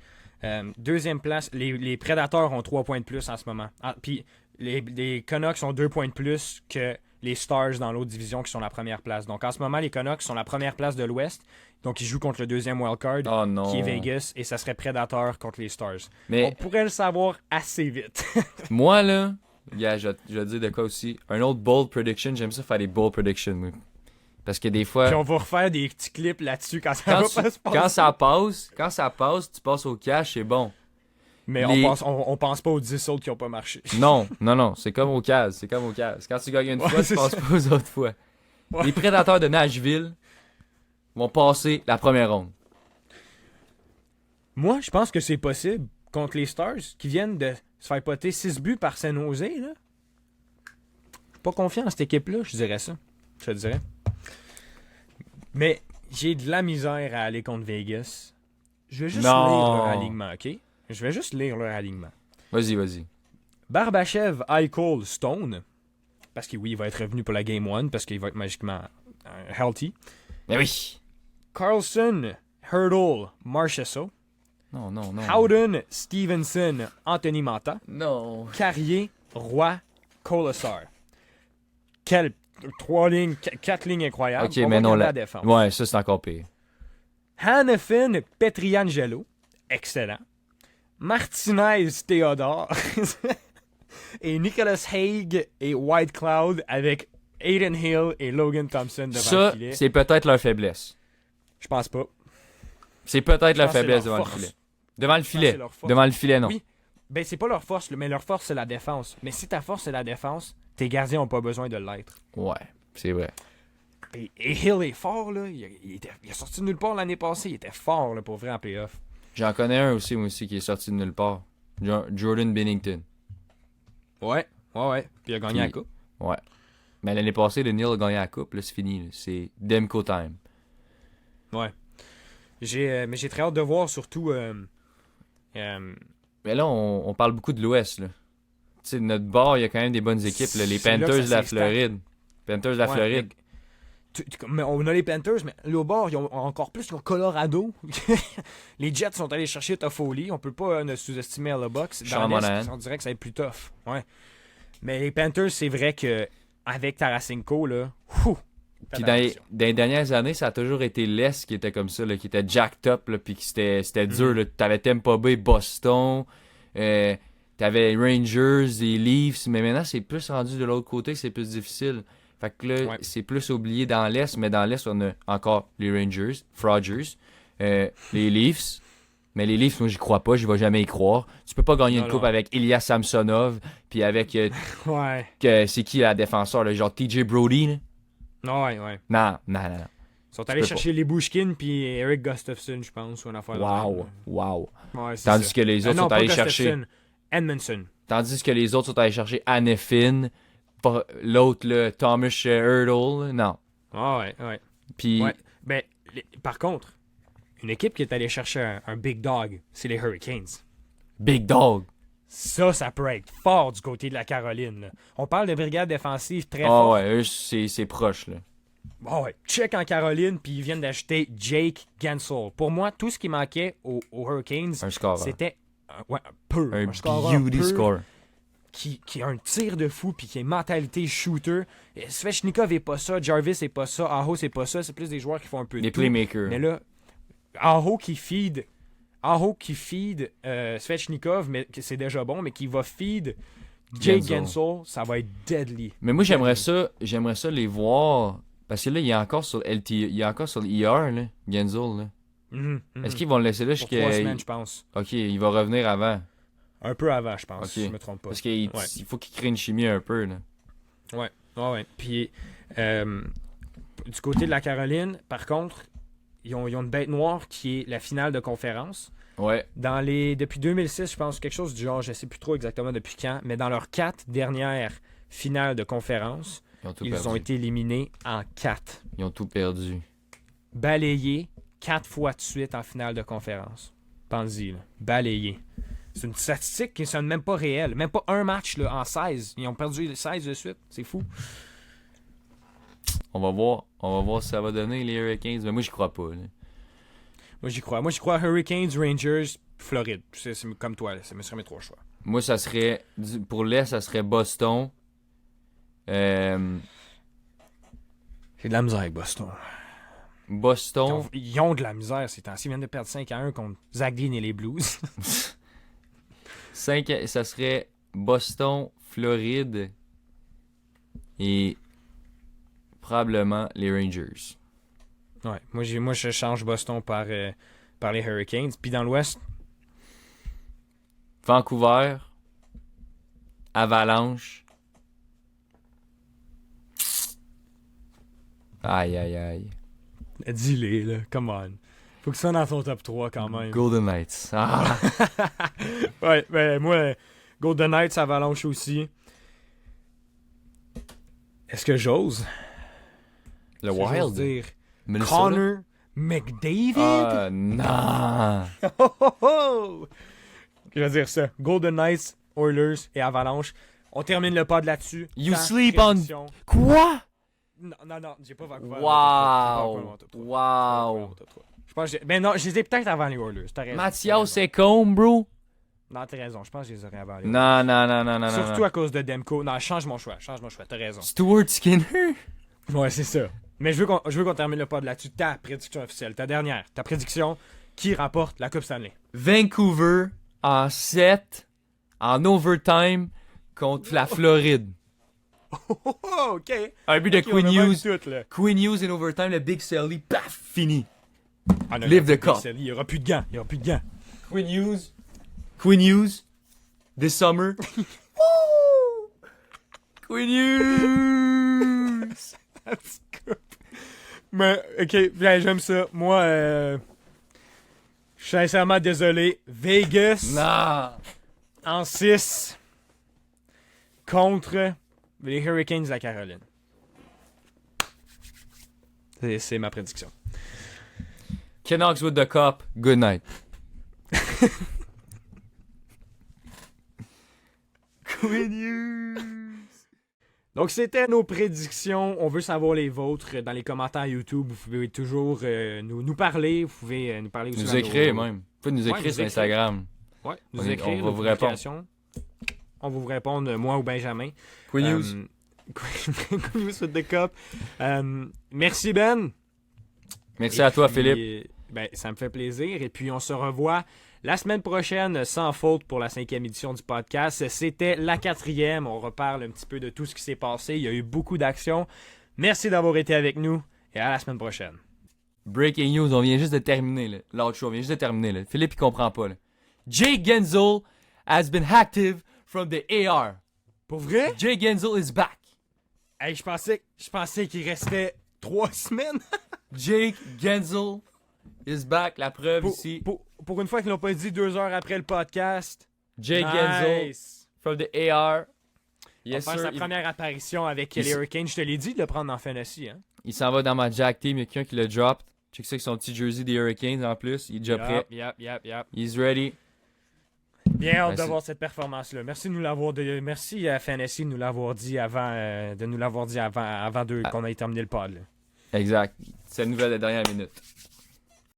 Deuxième place, les Predators ont 3 points de plus en ce moment. Puis les Canucks ont 2 points de plus que les Stars dans l'autre division qui sont la première place. Donc en ce moment, les Canucks sont la première place de l'Ouest. Donc ils jouent contre le deuxième wildcard, Oh non! qui est Vegas, et ça serait Predators contre les Stars. Mais On pourrait le savoir assez vite. moi, là, gars, je vais te dire de quoi aussi. Un autre bold prediction, j'aime ça faire des bold predictions, moi. Parce que des fois, Puis on va refaire des petits clips là-dessus quand ça quand, va pas se passer. quand ça passe, tu passes au cash, c'est bon. Mais Les- on pense pas aux 10 autres qui ont pas marché. Non, c'est comme au cash, c'est comme au cash. Quand tu gagnes une Ouais, fois, tu c'est passes ça. pas aux autres fois. Ouais. Les Prédateurs de Nashville vont passer la première ronde. Moi, je pense que c'est possible contre les Stars qui viennent de se faire poter 6 buts par San Jose, là. Pas confiant en cette équipe-là, je dirais ça. Je te dirais. Mais j'ai de la misère à aller contre Vegas. Je vais juste Non. lire leur alignement, OK? Je vais juste lire leur alignement. Vas-y. Barbachev, Eichel, Stone. Parce que oui, il va être revenu pour la Game 1 parce qu'il va être magiquement healthy. Mais oui! Carlson, Hurdle, Marchessault. Non. Howden, Stevenson, Anthony Manta. Non. Carrier, Roy, Colasar. Quelle 4 lignes incroyables. Ok, On mais va non, regarder là. la défense. Ouais, ça, c'est encore pire. Hanifin, Petriangelo. Excellent. Martinez, Théodore. Et Nicholas Hague et White Cloud avec Aiden Hill et Logan Thompson devant Ça, le filet. c'est peut-être leur faiblesse. Je pense pas. C'est peut-être Je leur pense que c'est faiblesse leur devant le force. filet. Devant le pense que filet. c'est leur force. Devant le filet, non. Oui. Ben, c'est pas leur force, mais leur force, c'est la défense. Mais si ta force, c'est la défense, tes gardiens ont pas besoin de l'être. Ouais, c'est vrai. Et Hill est fort, là. Il est sorti de nulle part l'année passée. Il était fort, là, pour vrai, en playoff. J'en connais un aussi, moi aussi, qui est sorti de nulle part. Jordan Bennington. Ouais. Puis il a gagné la coupe. Ouais. Mais l'année passée, le Neil a gagné la coupe, là, c'est fini. Là. C'est Demko time. Ouais. Mais j'ai très hâte de voir, surtout... Mais là, on parle beaucoup de l'Ouest, là. Tu sais, notre bord, il y a quand même des bonnes équipes, là. Les C'est là que Panthers de ça la s'installe. Floride. Panthers de la Ouais, Floride. mais on a les Panthers, mais là, au bord, ils ont encore plus. Ils ont Colorado. Les Jets sont allés chercher Toffoli. On peut pas ne sous-estimer la box. Sean Dans l'Est, Monahan. on dirait que ça va être plus tough. Ouais. Mais les Panthers, c'est vrai que avec Tarasenko, là, Puis dans les dernières années, ça a toujours été l'Est qui était comme ça, là, qui était jacked up, là, puis qui c'était dur. Là. T'avais Tampa Bay, Boston, t'avais Rangers, les Leafs, mais maintenant, c'est plus rendu de l'autre côté, c'est plus difficile. Fait que là, Ouais. c'est plus oublié dans l'Est, mais dans l'Est, on a encore les Rangers, Frogers, les Leafs. Mais les Leafs, moi, j'y crois pas, je vais jamais y croire. Tu peux pas gagner Non, une coupe non. avec Ilya Samsonov, puis avec, Ouais. c'est qui la défenseur, là, genre TJ Brody, là? Ouais. Non. Ils sont allés peux chercher les Bushkin puis Eric Gustafsson, je pense, ou une affaire de Wow. même. Ouais, c'est Tandis ça. que les autres Non, sont pas allés chercher. Gustafsson. Edmondson. Tandis que les autres sont allés chercher Hanifin, l'autre, le Thomas Hurdle, là, non. Ouais. Puis, Ouais. Ben, par contre, une équipe qui est allée chercher un big dog, c'est les Hurricanes. Big Dog. Ça peut être fort du côté de la Caroline. Là. On parle de brigade défensive très Ah forte. ouais, eux, c'est proche, là. Ouais. Check en Caroline, puis ils viennent d'acheter Jake Gensel. Pour moi, tout ce qui manquait aux Hurricanes, Un score. c'était un scoreur beauty pur score. qui a un tir de fou, puis qui a une mentalité shooter. Et Svechnikov est pas ça, Jarvis est pas ça, Aho c'est pas ça, c'est plus des joueurs qui font un peu de Des tout. playmakers. Mais là, Aho qui feed Svechnikov, mais c'est déjà bon, mais qui va feed Jake Gensel. Gensel, ça va être deadly. Mais moi, j'aimerais ça les voir. Parce que là, il est encore sur il est encore sur l'IR, là, Genzel, là. Mhm. Est-ce qu'ils vont le laisser là Pour 3 jusqu'à. semaines, je pense. Ok, il va revenir avant. Un peu avant, je pense, Ok. si je me trompe pas. Parce qu'il Ouais. il faut qu'il crée une chimie un peu, là. Ouais. Puis, du côté de la Caroline, par contre, ils ont une bête noire qui est la finale de conférence. Ouais. Depuis 2006, je pense, quelque chose du genre, je sais plus trop exactement depuis quand, mais dans leurs 4 dernières finales de conférence, Ils ont tout ils perdu. ont été éliminés en 4. Ils ont tout perdu. balayé 4 fois de suite en finale de conférence. Pensez-y, là. Balayé. C'est une statistique qui ne sonne même pas réelle. Même pas un match là, en 16. Ils ont perdu 16 de suite. C'est fou. On va voir si ça va donner les Hurricanes, mais moi j'y crois pas. Là. Moi, j'y crois. Moi, j'y crois Hurricanes, Rangers, Floride. C'est comme toi, là. Ce serait mes 3 choix. Moi, ça serait, pour l'Est, ça serait Boston. J'ai de la misère avec Boston. Boston. Ils ont de la misère ces temps-ci. Ils viennent de perdre 5-1 contre Zach Dean et les Blues. 5, ça serait Boston, Floride et probablement les Rangers. Ouais, moi je change Boston par les Hurricanes. Puis dans l'Ouest, Vancouver, Avalanche. Aïe. dis-les, là. Come on. Faut que ça soit dans ton top 3 quand même. Golden Knights. Ah. Ouais, ben moi, Golden Knights, Avalanche aussi. Est-ce que j'ose? Le Est-ce que j'ose Wild. dire Minnesota? Connor McDavid? Non. Oh, oh, oh! Je vais dire ça. Golden Knights, Oilers et Avalanche. On termine le pod là-dessus. You Ta sleep prédiction. Quoi? Non, j'ai pas Vancouver. Wow. Je pense que ben non, je les ai peut-être avant les Oilers. T'as raison. Mathias Ekholm, bro. Non, t'as raison. Je pense que je les aurais avant les Oilers. Non. Surtout à cause de Demko. Non, change mon choix. T'as raison. Stuart Skinner. Ouais, c'est ça. Mais je veux qu'on termine le pod là-dessus. Ta prédiction officielle. Ta dernière. Ta prédiction qui remporte la Coupe Stanley. Vancouver en 7 en overtime contre la Floride. Oh, ok. Un but de Ok, on Quinn a même Hughes. tout, là. Quinn Hughes in overtime, le Big Sally, paf, fini. Ah, non, Live il y the aura plus cup. de- Il y aura plus de gants. Quinn Hughes, this summer. Quinn Hughes. Mais, ok, bien, j'aime ça. Moi, je suis sincèrement désolé. Vegas Non. en 6 contre les Hurricanes de la Caroline. C'est ma prédiction. Canucks with the cup, good night. Quinn Hughes. Donc, c'était nos prédictions. On veut savoir les vôtres dans les commentaires YouTube. Vous pouvez toujours nous parler. Vous pouvez nous parler aussi. Nous dans écrire nos- même. Vous pouvez nous Ouais, écrire nous sur écrire. Instagram. Ouais, nous On va écrire. vous nos répondre. publications. On va vous répondre, moi ou Benjamin. Quinn Hughes. Quinn Hughes with the cup. Merci Ben. Merci Et à toi, puis, Philippe. Ben, ça me fait plaisir. Et puis, on se revoit la semaine prochaine, sans faute, pour la 5e édition du podcast. C'était la 4e. On reparle un petit peu de tout ce qui s'est passé. Il y a eu beaucoup d'actions. Merci d'avoir été avec nous et à la semaine prochaine. Breaking news, on vient juste de terminer. Là. L'autre show, on vient juste de terminer. Là. Philippe, il comprend pas. Là. Jake Gensel has been active from the AR. Pour vrai? Jake Gensel is back. Hey, je pensais qu'il restait 3 semaines. Jake Gensel is back. La preuve ici. Pour une fois qu'ils l'ont pas dit 2 heures après le podcast. Jake Gensel Nice. from the AR. Il Yes, va faire sir. sa première apparition avec il les s- Hurricanes. Je te l'ai dit de le prendre en fantasy. Hein? Il s'en va dans ma Jack Team. Il y a quelqu'un qui l'a dropped. Check ça avec son petit jersey des Hurricanes en plus. Il est déjà prêt. Yep. He's ready. Bien hâte de Merci. voir cette performance-là. Merci à Fantasy de nous l'avoir dit avant, avant Ah. qu'on ait terminé le pod. Là. Exact. C'est la nouvelle de dernière minute.